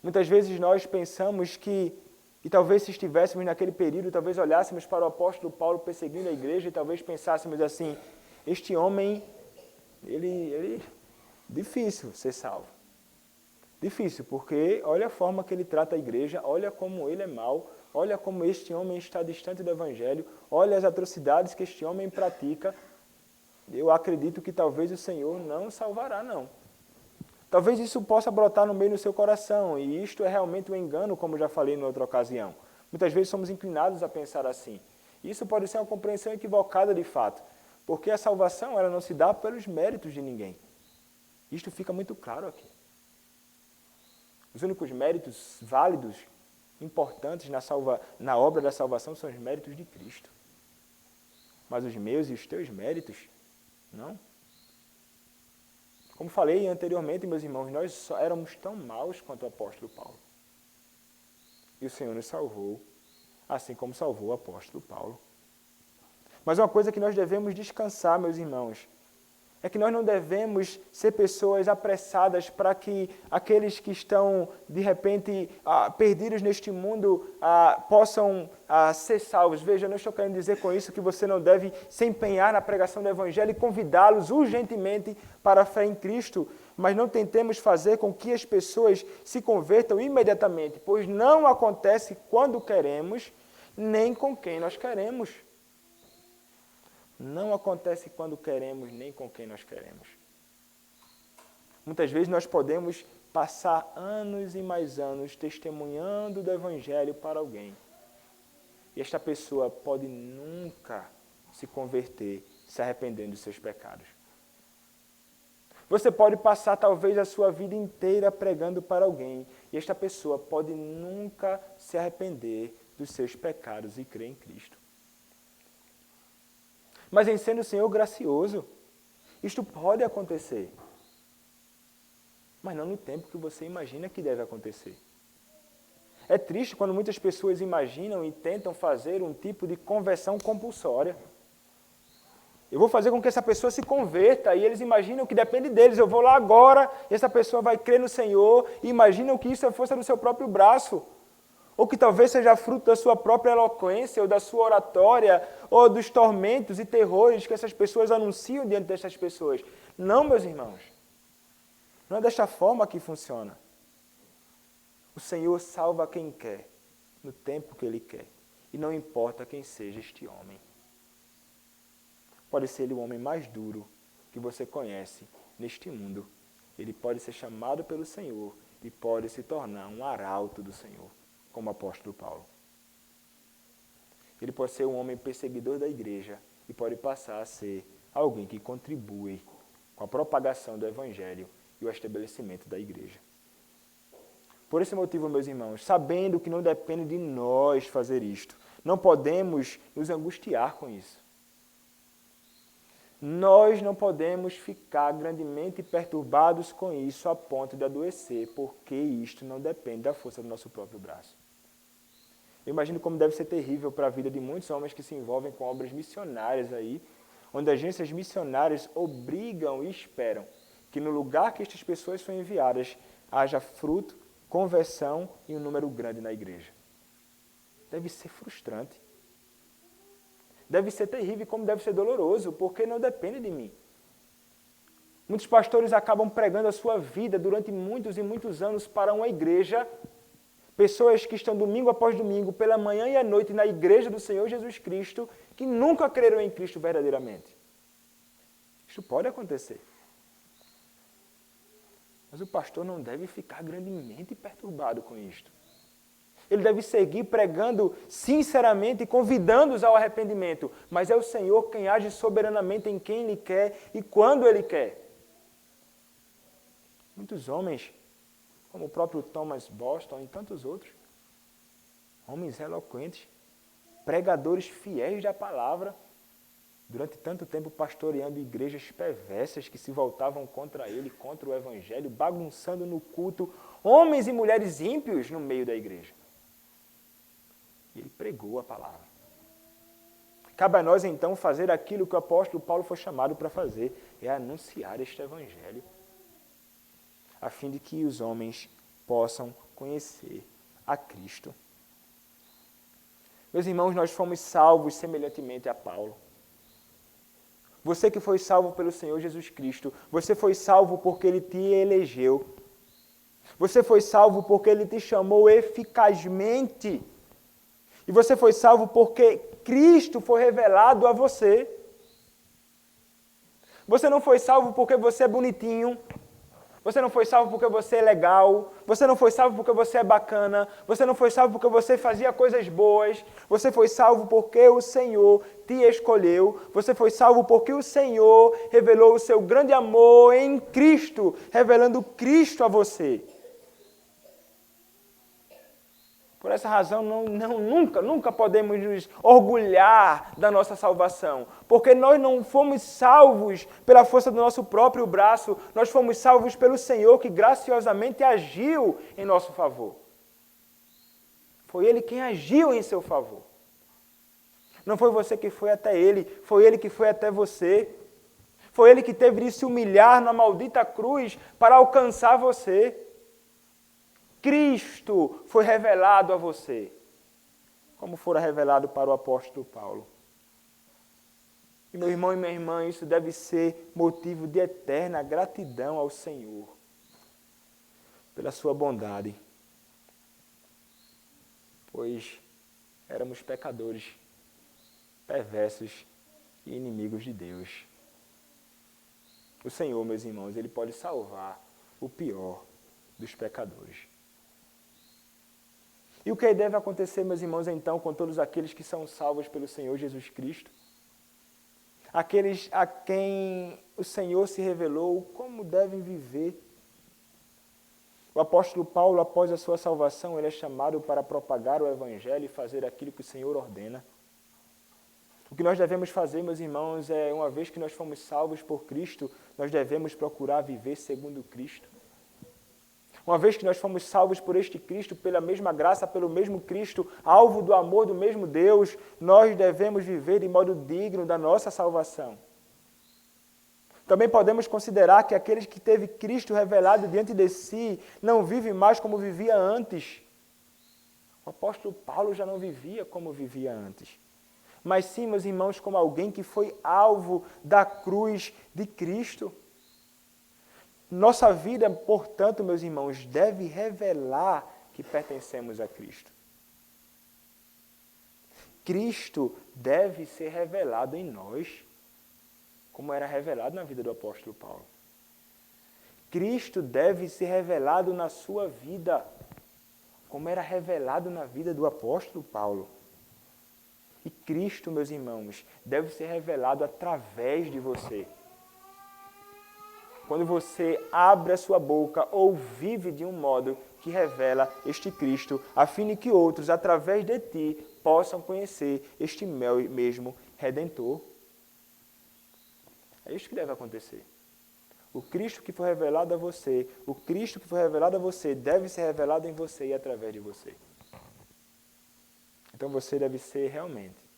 Muitas vezes nós pensamos que, e talvez se estivéssemos naquele período, talvez olhássemos para o apóstolo Paulo perseguindo a igreja e talvez pensássemos assim, este homem, ele difícil ser salvo. Difícil, porque olha a forma que ele trata a igreja, olha como ele é mau, olha como este homem está distante do evangelho, olha as atrocidades que este homem pratica. Eu acredito que talvez o Senhor não salvará, não. Talvez isso possa brotar no meio do seu coração, e isto é realmente um engano, como já falei em outra ocasião. Muitas vezes somos inclinados a pensar assim. Isso pode ser uma compreensão equivocada de fato, porque a salvação ela não se dá pelos méritos de ninguém. Isto fica muito claro aqui. Os únicos méritos válidos, importantes na obra da salvação são os méritos de Cristo. Mas os meus e os teus méritos, não. Como falei anteriormente, meus irmãos, nós só éramos tão maus quanto o apóstolo Paulo. E o Senhor nos salvou, assim como salvou o apóstolo Paulo. Mas uma coisa que nós devemos descansar, meus irmãos, é que nós não devemos ser pessoas apressadas para que aqueles que estão, de repente, perdidos neste mundo, possam ser salvos. Veja, eu não estou querendo dizer com isso que você não deve se empenhar na pregação do Evangelho e convidá-los urgentemente para a fé em Cristo, mas não tentemos fazer com que as pessoas se convertam imediatamente, pois não acontece quando queremos, nem com quem nós queremos. Não acontece quando queremos, nem com quem nós queremos. Muitas vezes nós podemos passar anos e mais anos testemunhando do Evangelho para alguém. E esta pessoa pode nunca se converter, se arrependendo dos seus pecados. Você pode passar talvez a sua vida inteira pregando para alguém, e esta pessoa pode nunca se arrepender dos seus pecados e crer em Cristo. Mas em sendo o Senhor gracioso, isto pode acontecer. Mas não no tempo que você imagina que deve acontecer. É triste quando muitas pessoas imaginam e tentam fazer um tipo de conversão compulsória. Eu vou fazer com que essa pessoa se converta e eles imaginam que depende deles. Eu vou lá agora e essa pessoa vai crer no Senhor e imaginam que isso é força do seu próprio braço. Ou que talvez seja fruto da sua própria eloquência, ou da sua oratória, ou dos tormentos e terrores que essas pessoas anunciam diante dessas pessoas. Não, meus irmãos. Não é desta forma que funciona. O Senhor salva quem quer, no tempo que Ele quer. E não importa quem seja este homem. Pode ser ele o homem mais duro que você conhece neste mundo. Ele pode ser chamado pelo Senhor e pode se tornar um arauto do Senhor, como o apóstolo Paulo. Ele pode ser um homem perseguidor da igreja e pode passar a ser alguém que contribui com a propagação do Evangelho e o estabelecimento da igreja. Por esse motivo, meus irmãos, sabendo que não depende de nós fazer isto, não podemos nos angustiar com isso. Nós não podemos ficar grandemente perturbados com isso a ponto de adoecer, porque isto não depende da força do nosso próprio braço. Eu imagino como deve ser terrível para a vida de muitos homens que se envolvem com obras missionárias aí, onde agências missionárias obrigam e esperam que no lugar que estas pessoas são enviadas haja fruto, conversão e um número grande na igreja. Deve ser frustrante. Deve ser terrível como deve ser doloroso, porque não depende de mim. Muitos pastores acabam pregando a sua vida durante muitos e muitos anos para uma igreja, Pessoas que estão domingo após domingo, pela manhã e à noite, na igreja do Senhor Jesus Cristo, que nunca creram em Cristo verdadeiramente. Isso pode acontecer. Mas o pastor não deve ficar grandemente perturbado com isto. Ele deve seguir pregando sinceramente e convidando-os ao arrependimento. Mas é o Senhor quem age soberanamente em quem Ele quer e quando Ele quer. Muitos homens, como o próprio Thomas Boston e tantos outros, homens eloquentes, pregadores fiéis da palavra, durante tanto tempo pastoreando igrejas perversas que se voltavam contra ele, contra o evangelho, bagunçando no culto, homens e mulheres ímpios no meio da igreja. E ele pregou a palavra. Cabe a nós então fazer aquilo que o apóstolo Paulo foi chamado para fazer, é anunciar este evangelho, a fim de que os homens possam conhecer a Cristo. Meus irmãos, nós fomos salvos semelhantemente a Paulo. Você que foi salvo pelo Senhor Jesus Cristo, você foi salvo porque Ele te elegeu. Você foi salvo porque Ele te chamou eficazmente. E você foi salvo porque Cristo foi revelado a você. Você não foi salvo porque você é bonitinho. Você não foi salvo porque você é legal. Você não foi salvo porque você é bacana. Você não foi salvo porque você fazia coisas boas. Você foi salvo porque o Senhor te escolheu. Você foi salvo porque o Senhor revelou o seu grande amor em Cristo, revelando Cristo a você. Por essa razão, nunca podemos nos orgulhar da nossa salvação, porque nós não fomos salvos pela força do nosso próprio braço, nós fomos salvos pelo Senhor que graciosamente agiu em nosso favor. Foi Ele quem agiu em seu favor. Não foi você que foi até Ele, foi Ele que foi até você. Foi Ele que teve de se humilhar na maldita cruz para alcançar você. Cristo foi revelado a você, como fora revelado para o apóstolo Paulo. E meu irmão e minha irmã, isso deve ser motivo de eterna gratidão ao Senhor, pela sua bondade, pois éramos pecadores, perversos e inimigos de Deus. O Senhor, meus irmãos, Ele pode salvar o pior dos pecadores. E o que deve acontecer, meus irmãos, então, com todos aqueles que são salvos pelo Senhor Jesus Cristo? Aqueles a quem o Senhor se revelou, como devem viver? O apóstolo Paulo, após a sua salvação, ele é chamado para propagar o Evangelho e fazer aquilo que o Senhor ordena. O que nós devemos fazer, meus irmãos, é, uma vez que nós fomos salvos por Cristo, nós devemos procurar viver segundo Cristo. Uma vez que nós fomos salvos por este Cristo, pela mesma graça, pelo mesmo Cristo, alvo do amor do mesmo Deus, nós devemos viver de modo digno da nossa salvação. Também podemos considerar que aqueles que teve Cristo revelado diante de si não vivem mais como vivia antes. O apóstolo Paulo já não vivia como vivia antes. Mas sim, meus irmãos, como alguém que foi alvo da cruz de Cristo. Nossa vida, portanto, meus irmãos, deve revelar que pertencemos a Cristo. Cristo deve ser revelado em nós, como era revelado na vida do apóstolo Paulo. Cristo deve ser revelado na sua vida, como era revelado na vida do apóstolo Paulo. E Cristo, meus irmãos, deve ser revelado através de você. Quando você abre a sua boca ou vive de um modo que revela este Cristo, a fim de que outros, através de ti, possam conhecer este mesmo Redentor. É isso que deve acontecer. O Cristo que foi revelado a você, o Cristo que foi revelado a você, deve ser revelado em você e através de você. Então você deve ser realmente.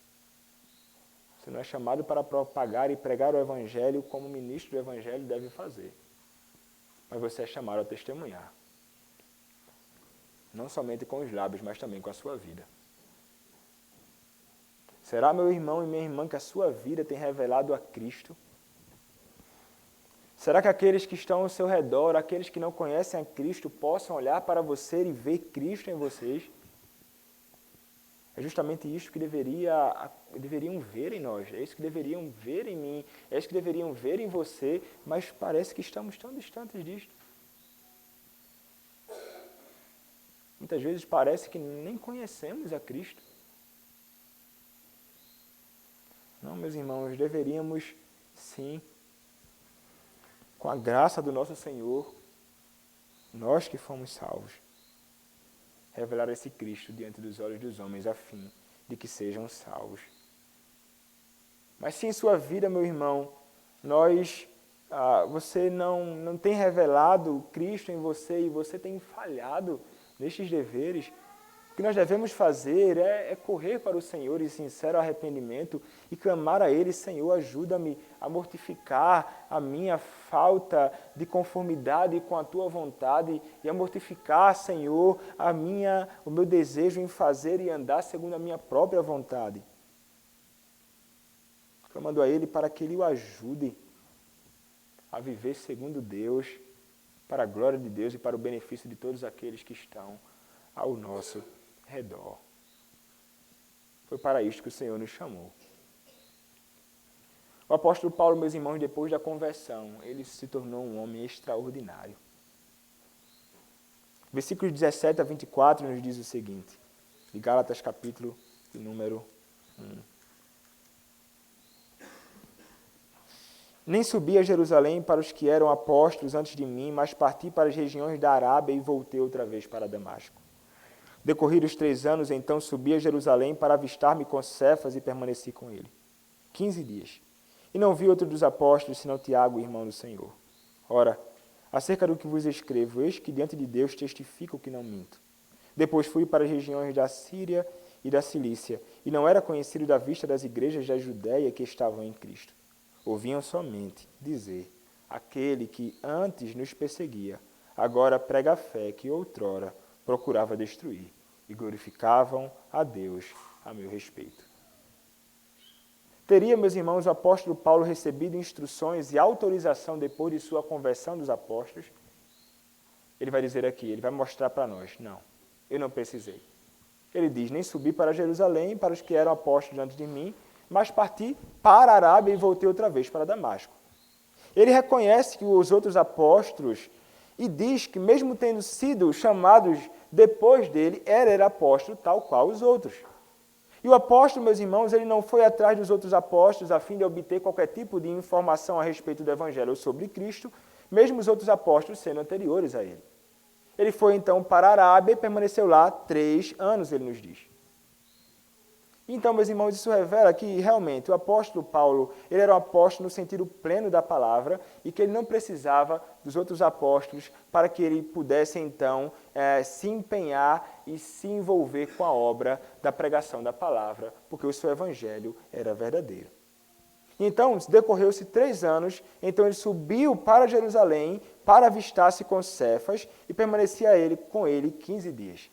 Você não é chamado para propagar e pregar o Evangelho como o ministro do Evangelho deve fazer. Mas você é chamado a testemunhar. Não somente com os lábios, mas também com a sua vida. Será, meu irmão e minha irmã, que a sua vida tem revelado a Cristo? Será que aqueles que estão ao seu redor, aqueles que não conhecem a Cristo, possam olhar para você e ver Cristo em vocês? É justamente isso que deveriam ver em nós, é isso que deveriam ver em mim, é isso que deveriam ver em você, mas parece que estamos tão distantes disto. Muitas vezes parece que nem conhecemos a Cristo. Não, meus irmãos, deveríamos, sim, com a graça do nosso Senhor, nós que fomos salvos, revelar esse Cristo diante dos olhos dos homens, a fim de que sejam salvos. Mas se em sua vida, meu irmão, você não tem revelado Cristo em você e você tem falhado nestes deveres, o que nós devemos fazer é correr para o Senhor em sincero arrependimento e clamar a Ele: Senhor, ajuda-me a mortificar a minha falta de conformidade com a Tua vontade e a mortificar, Senhor, o meu desejo em fazer e andar segundo a minha própria vontade. Clamando a Ele para que Ele o ajude a viver segundo Deus, para a glória de Deus e para o benefício de todos aqueles que estão ao nosso redor. Foi para isto que o Senhor nos chamou. O apóstolo Paulo, meus irmãos, depois da conversão, ele se tornou um homem extraordinário. Versículos 17 a 24 nos diz o seguinte, de Gálatas capítulo número 1. Nem subi a Jerusalém para os que eram apóstolos antes de mim, mas parti para as regiões da Arábia e voltei outra vez para Damasco. Decorridos 3 anos, então subi a Jerusalém para avistar-me com Cefas e permaneci com ele 15 dias. E não vi outro dos apóstolos, senão Tiago, irmão do Senhor. Ora, acerca do que vos escrevo, eis que diante de Deus testifico que não minto. Depois fui para as regiões da Síria e da Cilícia, e não era conhecido da vista das igrejas da Judéia que estavam em Cristo. Ouviam somente dizer: aquele que antes nos perseguia, agora prega a fé que outrora procurava destruir, e glorificavam a Deus a meu respeito. Teria, meus irmãos, o apóstolo Paulo recebido instruções e autorização depois de sua conversão dos apóstolos? Ele vai dizer aqui, ele vai mostrar para nós: não, eu não precisei. Ele diz: nem subi para Jerusalém, para os que eram apóstolos antes de mim, mas parti para a Arábia e voltei outra vez para Damasco. Ele reconhece que os outros apóstolos e diz que, mesmo tendo sido chamados depois dele, era apóstolo tal qual os outros. E o apóstolo, meus irmãos, ele não foi atrás dos outros apóstolos a fim de obter qualquer tipo de informação a respeito do Evangelho ou sobre Cristo, mesmo os outros apóstolos sendo anteriores a ele. Ele foi então para a Arábia e permaneceu lá 3 anos, ele nos diz. Então, meus irmãos, isso revela que, realmente, o apóstolo Paulo, ele era um apóstolo no sentido pleno da palavra e que ele não precisava dos outros apóstolos para que ele pudesse, então, se empenhar e se envolver com a obra da pregação da palavra, porque o seu evangelho era verdadeiro. Então, decorreu-se 3 anos, então ele subiu para Jerusalém para avistar-se com Cefas e permanecia com ele 15 dias.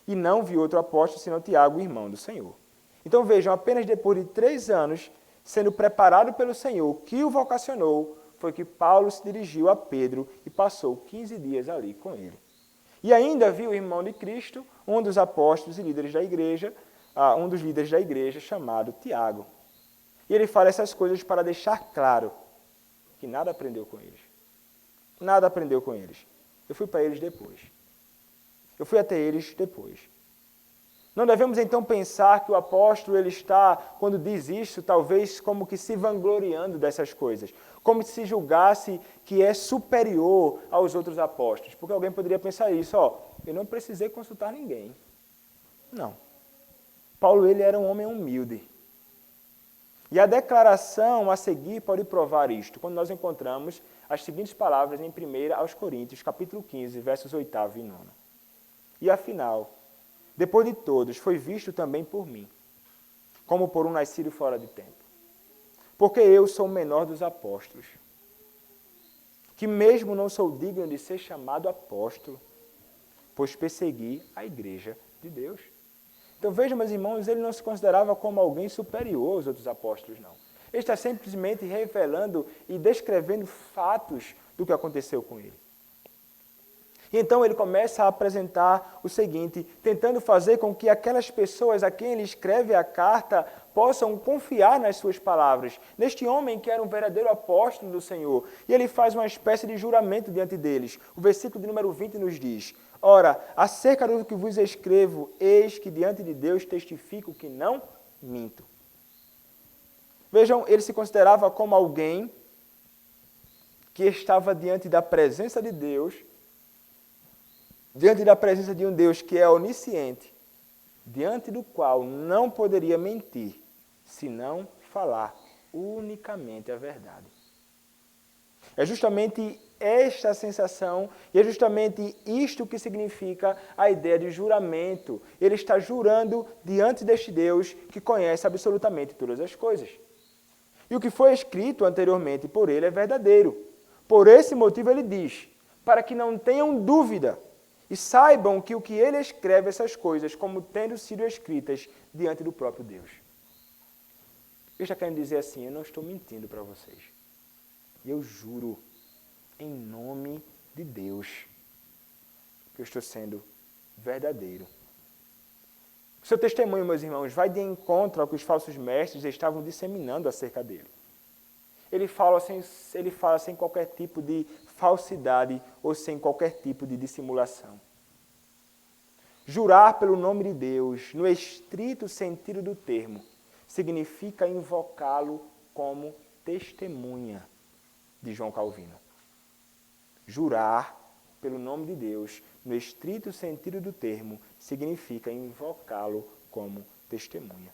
E não viu outro apóstolo senão Tiago, irmão do Senhor. Então vejam, apenas depois de 3 anos, sendo preparado pelo Senhor, que o vocacionou, foi que Paulo se dirigiu a Pedro e passou 15 dias ali com ele. E ainda viu o irmão de Cristo, um dos apóstolos e líderes da igreja, um dos líderes da igreja, chamado Tiago. E ele fala essas coisas para deixar claro que nada aprendeu com eles. Nada aprendeu com eles. Eu fui para eles depois. Eu fui até eles depois. Não devemos então pensar que o apóstolo ele está, quando diz isso, talvez como que se vangloriando dessas coisas, como se julgasse que é superior aos outros apóstolos, porque alguém poderia pensar isso, eu não precisei consultar ninguém. Não. Paulo ele era um homem humilde. E a declaração a seguir pode provar isto, quando nós encontramos as seguintes palavras em 1 aos Coríntios, capítulo 15, versos 8 e 9. E afinal, depois de todos, foi visto também por mim, como por um nascido fora de tempo. Porque eu sou o menor dos apóstolos, que mesmo não sou digno de ser chamado apóstolo, pois persegui a igreja de Deus. Então vejam, meus irmãos, ele não se considerava como alguém superior aos outros apóstolos, não. Ele está simplesmente revelando e descrevendo fatos do que aconteceu com ele. E então ele começa a apresentar o seguinte, tentando fazer com que aquelas pessoas a quem ele escreve a carta possam confiar nas suas palavras, neste homem que era um verdadeiro apóstolo do Senhor. E ele faz uma espécie de juramento diante deles. O versículo de número 20 nos diz, ora, acerca do que vos escrevo, eis que diante de Deus testifico que não minto. Vejam, ele se considerava como alguém que estava diante da presença de Deus, diante da presença de um Deus que é onisciente, diante do qual não poderia mentir, senão falar unicamente a verdade. É justamente esta sensação e é justamente isto que significa a ideia de juramento. Ele está jurando diante deste Deus que conhece absolutamente todas as coisas. E o que foi escrito anteriormente por ele é verdadeiro. Por esse motivo ele diz, para que não tenham dúvida e saibam que o que ele escreve essas coisas como tendo sido escritas diante do próprio Deus. Eu já quero dizer assim, eu não estou mentindo para vocês. Eu juro, em nome de Deus, que eu estou sendo verdadeiro. O seu testemunho, meus irmãos, vai de encontro ao que os falsos mestres estavam disseminando acerca dele. Ele fala sem qualquer tipo de falsidade ou sem qualquer tipo de dissimulação. Jurar pelo nome de Deus, no estrito sentido do termo, significa invocá-lo como testemunha de João Calvino. Jurar pelo nome de Deus, no estrito sentido do termo, significa invocá-lo como testemunha.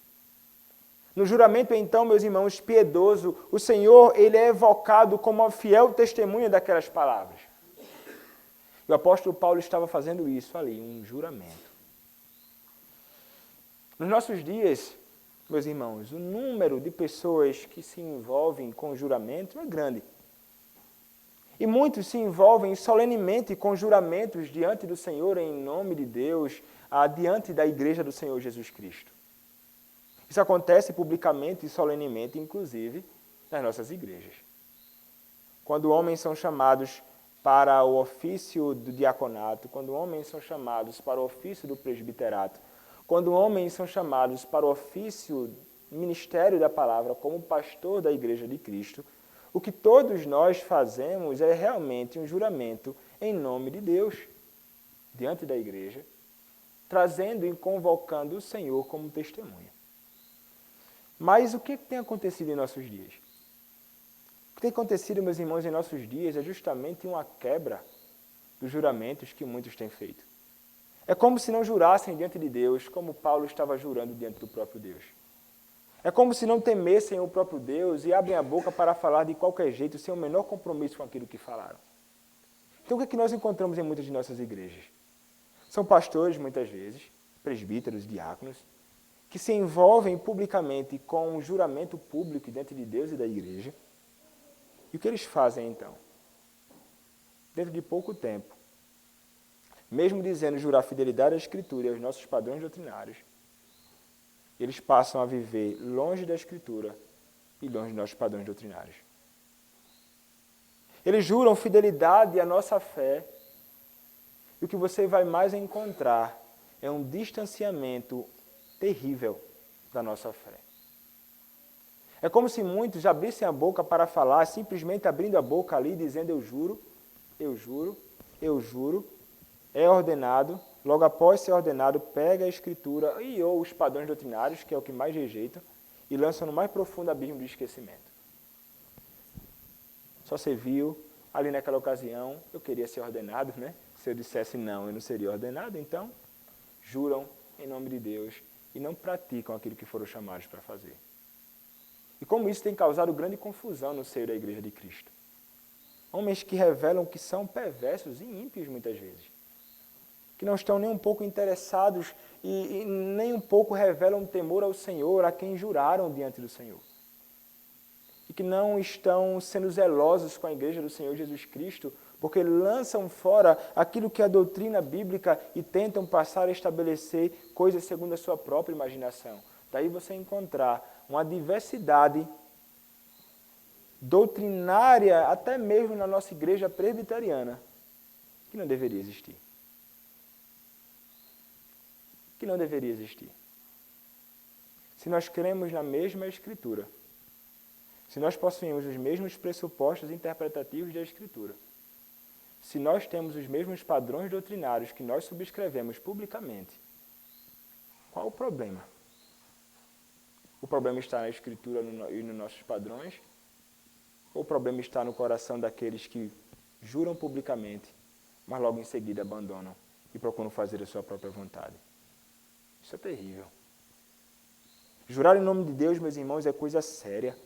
No juramento, então, meus irmãos, piedoso, o Senhor ele é evocado como a fiel testemunha daquelas palavras. E o apóstolo Paulo estava fazendo isso ali, um juramento. Nos nossos dias, meus irmãos, o número de pessoas que se envolvem com juramento é grande. E muitos se envolvem solenemente com juramentos diante do Senhor em nome de Deus, diante da igreja do Senhor Jesus Cristo. Isso acontece publicamente e solenemente, inclusive, nas nossas igrejas. Quando homens são chamados para o ofício do diaconato, quando homens são chamados para o ofício do presbiterato, quando homens são chamados para o ofício, ministério da palavra, como pastor da igreja de Cristo, o que todos nós fazemos é realmente um juramento em nome de Deus, diante da igreja, trazendo e convocando o Senhor como testemunha. Mas o que tem acontecido em nossos dias? O que tem acontecido, meus irmãos, em nossos dias é justamente uma quebra dos juramentos que muitos têm feito. É como se não jurassem diante de Deus, como Paulo estava jurando diante do próprio Deus. É como se não temessem o próprio Deus e abrem a boca para falar de qualquer jeito, sem o menor compromisso com aquilo que falaram. Então, o que é que nós encontramos em muitas de nossas igrejas? São pastores, muitas vezes, presbíteros, diáconos, que se envolvem publicamente com um juramento público diante de Deus e da igreja. E o que eles fazem, então? Dentro de pouco tempo, mesmo dizendo jurar fidelidade à Escritura e aos nossos padrões doutrinários, eles passam a viver longe da Escritura e longe dos nossos padrões doutrinários. Eles juram fidelidade à nossa fé, e o que você vai mais encontrar é um distanciamento terrível da nossa fé. É como se muitos abrissem a boca para falar, simplesmente abrindo a boca ali, dizendo eu juro, eu juro, eu juro, é ordenado, logo após ser ordenado, pega a Escritura ou os padrões doutrinários, que é o que mais rejeitam, e lançam no mais profundo abismo do esquecimento. Só serviu, ali naquela ocasião, eu queria ser ordenado, né? Se eu dissesse não, eu não seria ordenado, então, juram em nome de Deus e não praticam aquilo que foram chamados para fazer. E como isso tem causado grande confusão no seio da Igreja de Cristo. Homens que revelam que são perversos e ímpios muitas vezes. Que não estão nem um pouco interessados e nem um pouco revelam temor ao Senhor, a quem juraram diante do Senhor. E que não estão sendo zelosos com a Igreja do Senhor Jesus Cristo, porque lançam fora aquilo que é a doutrina bíblica e tentam passar a estabelecer coisas segundo a sua própria imaginação. Daí você encontrar uma diversidade doutrinária, até mesmo na nossa igreja presbiteriana, que não deveria existir. Que não deveria existir. Se nós cremos na mesma Escritura, se nós possuímos os mesmos pressupostos interpretativos da Escritura, se nós temos os mesmos padrões doutrinários que nós subscrevemos publicamente, qual o problema? O problema está na Escritura e nos nossos padrões? Ou o problema está no coração daqueles que juram publicamente, mas logo em seguida abandonam e procuram fazer a sua própria vontade? Isso é terrível. Jurar em nome de Deus, meus irmãos, é coisa séria.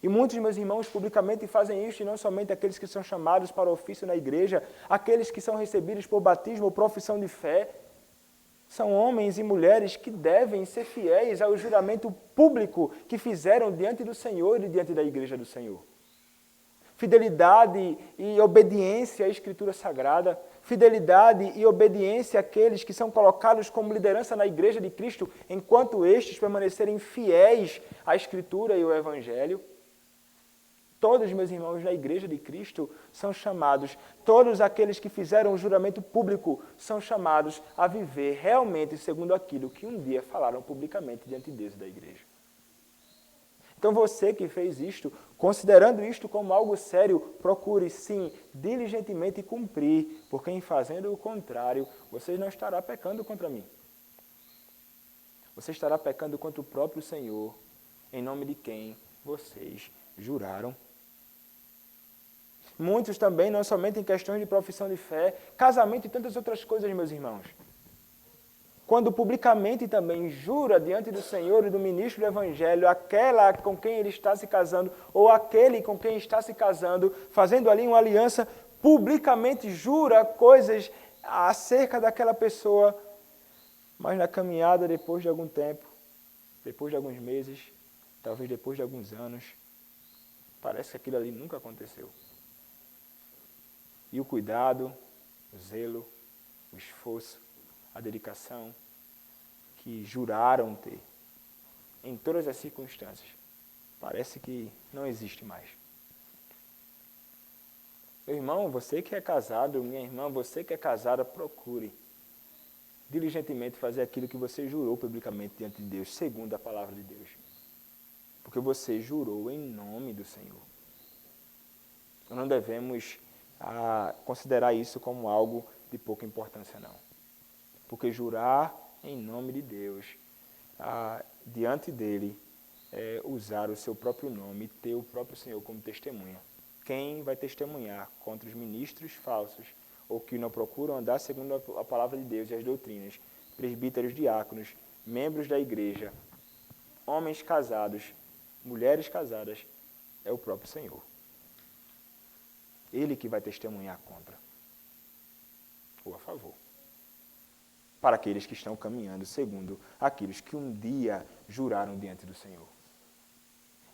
E muitos meus irmãos publicamente fazem isso, e não somente aqueles que são chamados para o ofício na igreja, aqueles que são recebidos por batismo ou profissão de fé. São homens e mulheres que devem ser fiéis ao juramento público que fizeram diante do Senhor e diante da igreja do Senhor. Fidelidade e obediência à Escritura Sagrada, fidelidade e obediência àqueles que são colocados como liderança na igreja de Cristo, enquanto estes permanecerem fiéis à Escritura e ao Evangelho. Todos, meus irmãos, na igreja de Cristo são chamados, todos aqueles que fizeram o juramento público são chamados a viver realmente segundo aquilo que um dia falaram publicamente diante de Deus e da igreja. Então você que fez isto, considerando isto como algo sério, procure sim, diligentemente cumprir, porque em fazendo o contrário, você não estará pecando contra mim. Você estará pecando contra o próprio Senhor, em nome de quem vocês juraram. Muitos também, não somente em questões de profissão de fé, casamento e tantas outras coisas, meus irmãos. Quando publicamente também jura diante do Senhor e do ministro do Evangelho, aquela com quem ele está se casando, ou aquele com quem está se casando, fazendo ali uma aliança, publicamente jura coisas acerca daquela pessoa, mas na caminhada, depois de algum tempo, depois de alguns meses, talvez depois de alguns anos, parece que aquilo ali nunca aconteceu. E o cuidado, o zelo, o esforço, a dedicação que juraram ter em todas as circunstâncias, parece que não existe mais. Meu irmão, você que é casado, minha irmã, você que é casada, procure diligentemente fazer aquilo que você jurou publicamente diante de Deus, segundo a palavra de Deus. Porque você jurou em nome do Senhor. Nós não devemos considerar isso como algo de pouca importância, não. Porque jurar em nome de Deus, diante dele, é usar o seu próprio nome e ter o próprio Senhor como testemunha. Quem vai testemunhar contra os ministros falsos ou que não procuram andar segundo a palavra de Deus e as doutrinas, presbíteros, diáconos, membros da igreja, homens casados, mulheres casadas, é o próprio Senhor. Ele que vai testemunhar contra ou a favor. Para aqueles que estão caminhando segundo aqueles que um dia juraram diante do Senhor.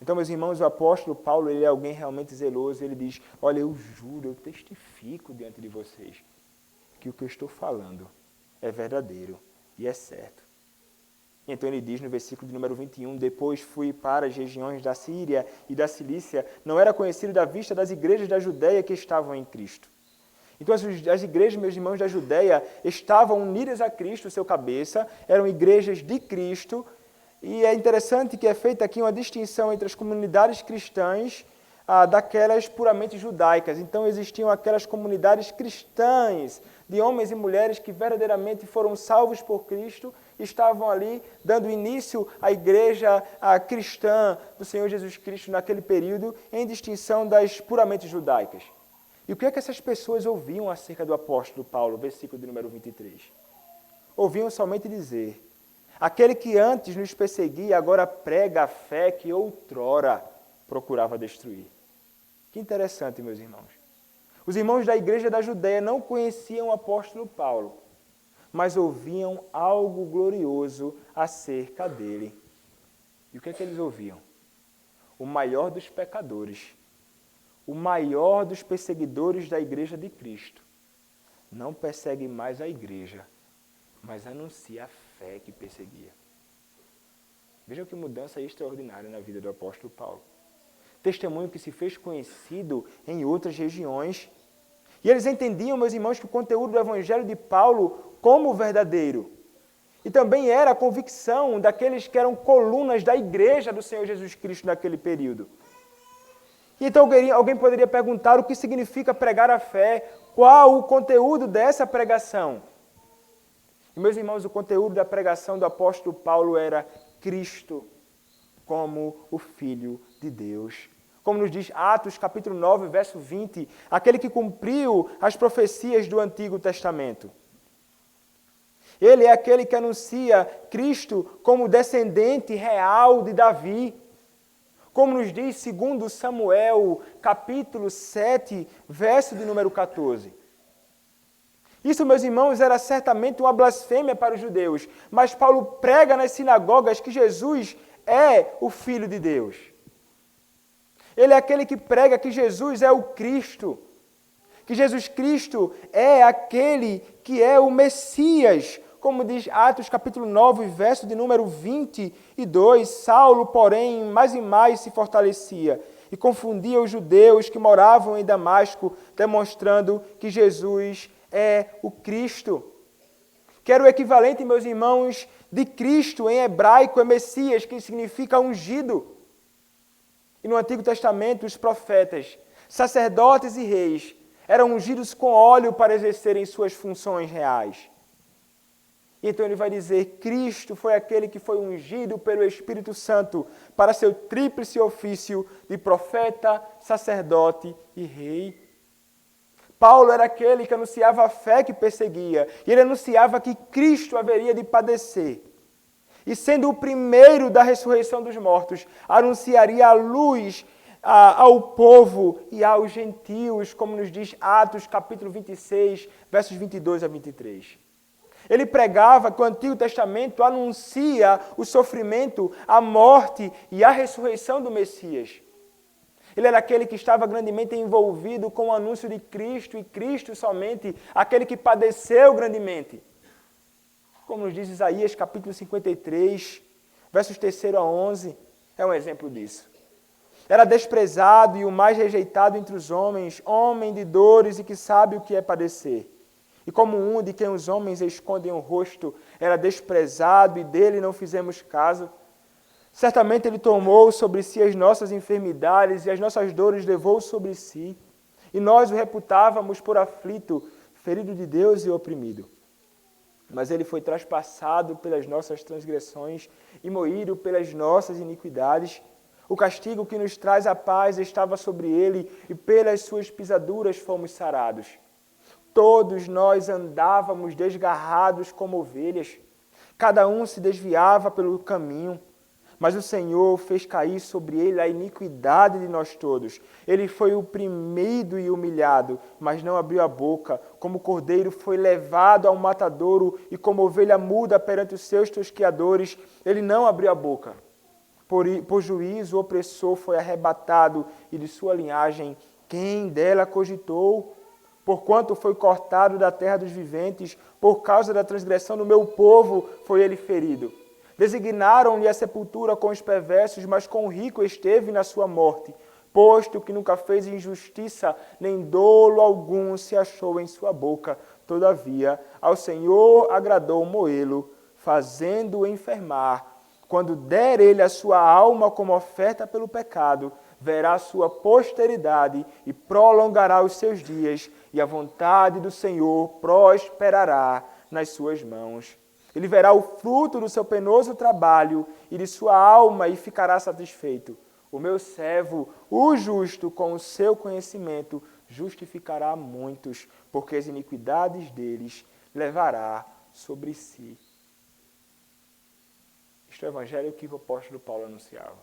Então, meus irmãos, o apóstolo Paulo, ele é alguém realmente zeloso, ele diz, olha, eu juro, eu testifico diante de vocês que o que eu estou falando é verdadeiro e é certo. Então ele diz no versículo de número 21, depois fui para as regiões da Síria e da Cilícia, não era conhecido da vista das igrejas da Judéia que estavam em Cristo. Então as igrejas, meus irmãos, da Judéia estavam unidas a Cristo, seu cabeça, eram igrejas de Cristo, e é interessante que é feita aqui uma distinção entre as comunidades cristãs daquelas puramente judaicas. Então existiam aquelas comunidades cristãs, de homens e mulheres que verdadeiramente foram salvos por Cristo, estavam ali dando início à igreja cristã do Senhor Jesus Cristo naquele período, em distinção das puramente judaicas. E o que é que essas pessoas ouviam acerca do apóstolo Paulo, versículo de número 23? Ouviam somente dizer, aquele que antes nos perseguia, agora prega a fé que outrora procurava destruir. Que interessante, meus irmãos. Os irmãos da igreja da Judéia não conheciam o apóstolo Paulo, mas ouviam algo glorioso acerca dele. E o que é que eles ouviam? O maior dos pecadores, o maior dos perseguidores da igreja de Cristo, não persegue mais a igreja, mas anuncia a fé que perseguia. Vejam que mudança extraordinária na vida do apóstolo Paulo. testemunho que se fez conhecido em outras regiões. E eles entendiam, meus irmãos, que o conteúdo do Evangelho de Paulo como verdadeiro. E também era a convicção daqueles que eram colunas da igreja do Senhor Jesus Cristo naquele período. E então alguém poderia perguntar o que significa pregar a fé, qual o conteúdo dessa pregação? E, meus irmãos, o conteúdo da pregação do apóstolo Paulo era Cristo como o Filho de Deus. Como nos diz Atos capítulo 9, verso 20, aquele que cumpriu as profecias do Antigo Testamento. Ele é aquele que anuncia Cristo como descendente real de Davi. Como nos diz 2 Samuel, capítulo 7, verso de número 14. Isso, meus irmãos, era certamente uma blasfêmia para os judeus, mas Paulo prega nas sinagogas que Jesus é o Filho de Deus. Ele é aquele que prega que Jesus é o Cristo, que Jesus Cristo é aquele que é o Messias. Como diz Atos capítulo 9, verso de número 22, Saulo, porém, mais e mais se fortalecia e confundia os judeus que moravam em Damasco, demonstrando que Jesus é o Cristo. Que era o equivalente, meus irmãos, de Cristo em hebraico é Messias, que significa ungido. E no Antigo Testamento, os profetas, sacerdotes e reis eram ungidos com óleo para exercerem suas funções reais. Então ele vai dizer, Cristo foi aquele que foi ungido pelo Espírito Santo para seu tríplice ofício de profeta, sacerdote e rei. Paulo era aquele que anunciava a fé que perseguia, e ele anunciava que Cristo haveria de padecer. E sendo o primeiro da ressurreição dos mortos, anunciaria a luz ao povo e aos gentios, como nos diz Atos capítulo 26, versos 22 a 23. Ele pregava que o Antigo Testamento anuncia o sofrimento, a morte e a ressurreição do Messias. Ele era aquele que estava grandemente envolvido com o anúncio de Cristo, e Cristo somente, aquele que padeceu grandemente. Como nos diz Isaías capítulo 53, versos 3 a 11, é um exemplo disso. Era desprezado e o mais rejeitado entre os homens, homem de dores e que sabe o que é padecer. E como um de quem os homens escondem o rosto, era desprezado e dele não fizemos caso. Certamente ele tomou sobre si as nossas enfermidades e as nossas dores levou sobre si. E nós o reputávamos por aflito, ferido de Deus e oprimido. Mas ele foi traspassado pelas nossas transgressões e moído pelas nossas iniquidades. O castigo que nos traz a paz estava sobre ele e pelas suas pisaduras fomos sarados. Todos nós andávamos desgarrados como ovelhas, cada um se desviava pelo caminho, mas o Senhor fez cair sobre ele a iniquidade de nós todos. Ele foi oprimido e humilhado, mas não abriu a boca. Como cordeiro foi levado ao matadouro e como ovelha muda perante os seus tosqueadores, ele não abriu a boca. Por juízo o opressor foi arrebatado e de sua linhagem quem dela cogitou? Porquanto foi cortado da terra dos viventes, por causa da transgressão do meu povo foi ele ferido. Designaram-lhe a sepultura com os perversos, mas com o rico esteve na sua morte, posto que nunca fez injustiça, nem dolo algum se achou em sua boca. Todavia, ao Senhor agradou moê-lo, fazendo-o enfermar. Quando der ele a sua alma como oferta pelo pecado, verá a sua posteridade e prolongará os seus dias, e a vontade do Senhor prosperará nas suas mãos. Ele verá o fruto do seu penoso trabalho e de sua alma e ficará satisfeito. O meu servo, o justo, com o seu conhecimento, justificará muitos, porque as iniquidades deles levará sobre si. Este é o evangelho que o apóstolo Paulo anunciava.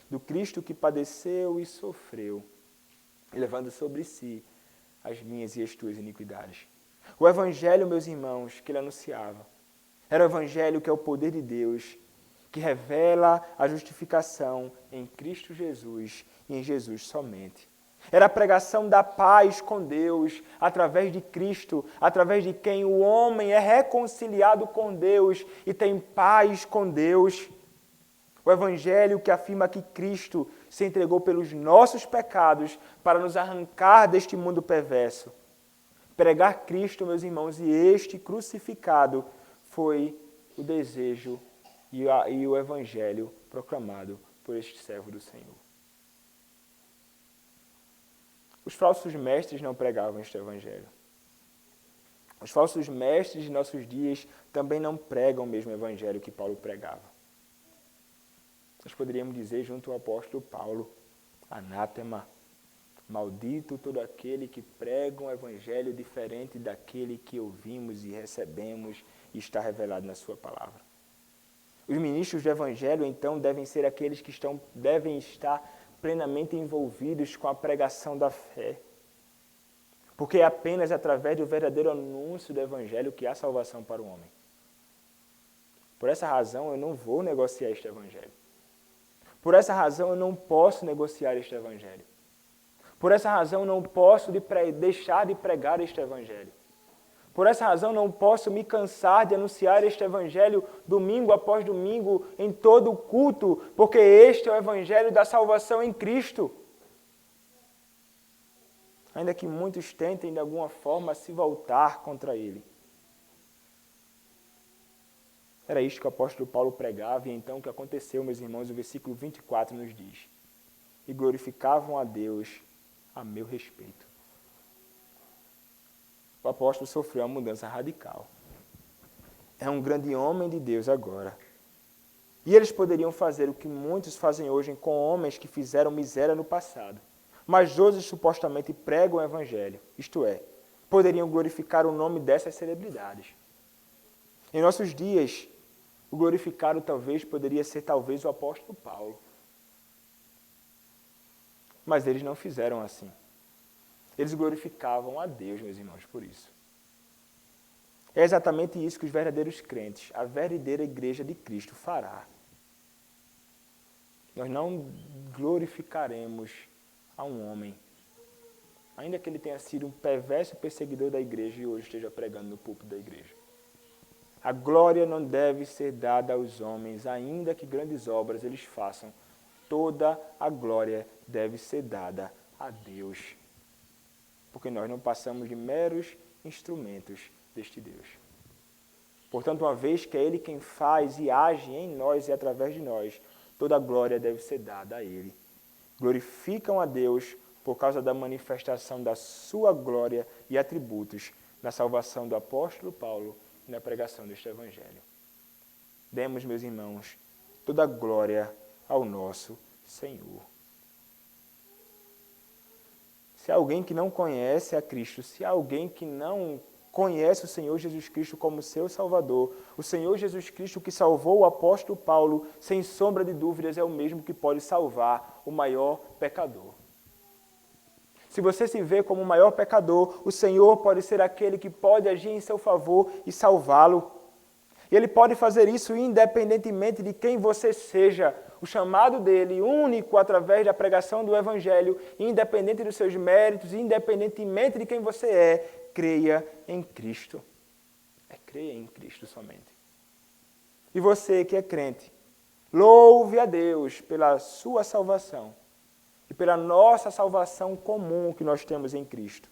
Do Cristo que padeceu e sofreu, levando sobre si as minhas e as tuas iniquidades. O evangelho, meus irmãos, que ele anunciava, era o evangelho que é o poder de Deus, que revela a justificação em Cristo Jesus e em Jesus somente. Era a pregação da paz com Deus, através de Cristo, através de quem o homem é reconciliado com Deus e tem paz com Deus. O Evangelho que afirma que Cristo se entregou pelos nossos pecados para nos arrancar deste mundo perverso. Pregar Cristo, meus irmãos, e este crucificado foi o desejo e o Evangelho proclamado por este servo do Senhor. Os falsos mestres não pregavam este Evangelho. Os falsos mestres de nossos dias também não pregam o mesmo Evangelho que Paulo pregava. Nós poderíamos dizer junto ao apóstolo Paulo, anátema, maldito todo aquele que prega um evangelho diferente daquele que ouvimos e recebemos e está revelado na sua palavra. Os ministros do evangelho, então, devem ser aqueles que devem estar plenamente envolvidos com a pregação da fé. Porque é apenas através do verdadeiro anúncio do evangelho que há salvação para o homem. Por essa razão, eu não vou negociar este evangelho. Por essa razão, eu não posso negociar este evangelho. Por essa razão, não posso deixar de pregar este evangelho. Por essa razão, não posso me cansar de anunciar este evangelho domingo após domingo em todo o culto, porque este é o evangelho da salvação em Cristo. Ainda que muitos tentem de alguma forma se voltar contra ele. Era isto que o apóstolo Paulo pregava, e então o que aconteceu, meus irmãos, o versículo 24 nos diz: e glorificavam a Deus a meu respeito. O apóstolo sofreu uma mudança radical. É um grande homem de Deus agora. E eles poderiam fazer o que muitos fazem hoje com homens que fizeram miséria no passado. Mas hoje supostamente pregam o evangelho. Isto é, poderiam glorificar o nome dessas celebridades. Em nossos dias, o glorificado poderia ser o apóstolo Paulo. Mas eles não fizeram assim. Eles glorificavam a Deus, meus irmãos, por isso. É exatamente isso que os verdadeiros crentes, a verdadeira igreja de Cristo, fará. Nós não glorificaremos a um homem, ainda que ele tenha sido um perverso perseguidor da igreja e hoje esteja pregando no púlpito da igreja. A glória não deve ser dada aos homens, ainda que grandes obras eles façam. Toda a glória deve ser dada a Deus. Porque nós não passamos de meros instrumentos deste Deus. Portanto, uma vez que é Ele quem faz e age em nós e através de nós, toda a glória deve ser dada a Ele. Glorificam a Deus por causa da manifestação da sua glória e atributos na salvação do apóstolo Paulo e na pregação deste Evangelho. Demos, meus irmãos, toda a glória ao nosso Senhor. Se há alguém que não conhece a Cristo, se há alguém que não conhece o Senhor Jesus Cristo como seu Salvador, o Senhor Jesus Cristo que salvou o apóstolo Paulo, sem sombra de dúvidas, é o mesmo que pode salvar o maior pecador. Se você se vê como o maior pecador, o Senhor pode ser aquele que pode agir em seu favor e salvá-lo. E Ele pode fazer isso independentemente de quem você seja. O chamado dele, único através da pregação do Evangelho, independente dos seus méritos, independentemente de quem você é, creia em Cristo. Creia em Cristo somente. E você que é crente, louve a Deus pela sua salvação e pela nossa salvação comum que nós temos em Cristo.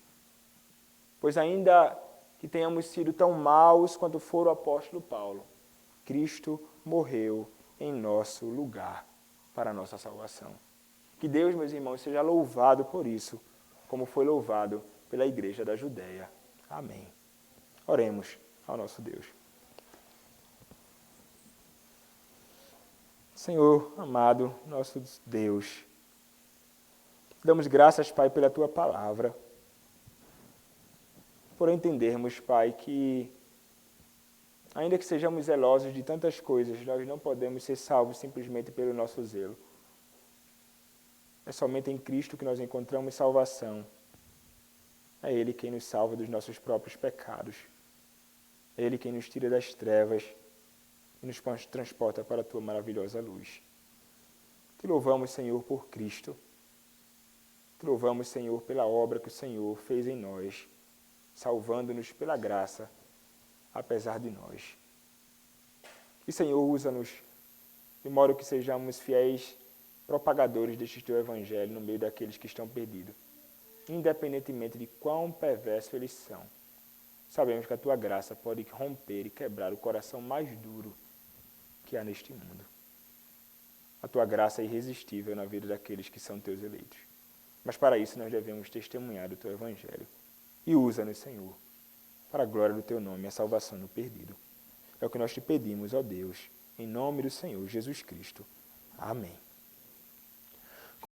Pois ainda que tenhamos sido tão maus quanto for o apóstolo Paulo, Cristo morreu em nosso lugar para a nossa salvação. Que Deus, meus irmãos, seja louvado por isso, como foi louvado pela igreja da Judéia. Amém. Oremos ao nosso Deus. Senhor amado, nosso Deus, damos graças, Pai, pela Tua palavra, por entendermos, Pai, que ainda que sejamos zelosos de tantas coisas, nós não podemos ser salvos simplesmente pelo nosso zelo. É somente em Cristo que nós encontramos salvação. É Ele quem nos salva dos nossos próprios pecados. É Ele quem nos tira das trevas e nos transporta para a Tua maravilhosa luz. Te louvamos, Senhor, por Cristo. Te louvamos, Senhor, pela obra que o Senhor fez em nós, salvando-nos pela graça, apesar de nós. E, Senhor, usa-nos de modo que sejamos fiéis propagadores deste teu evangelho no meio daqueles que estão perdidos, independentemente de quão perverso eles são. Sabemos que a tua graça pode romper e quebrar o coração mais duro que há neste mundo. A tua graça é irresistível na vida daqueles que são teus eleitos. Mas para isso nós devemos testemunhar do teu evangelho. E usa-nos, Senhor, para a glória do teu nome e a salvação do perdido. É o que nós te pedimos, ó Deus, em nome do Senhor Jesus Cristo. Amém.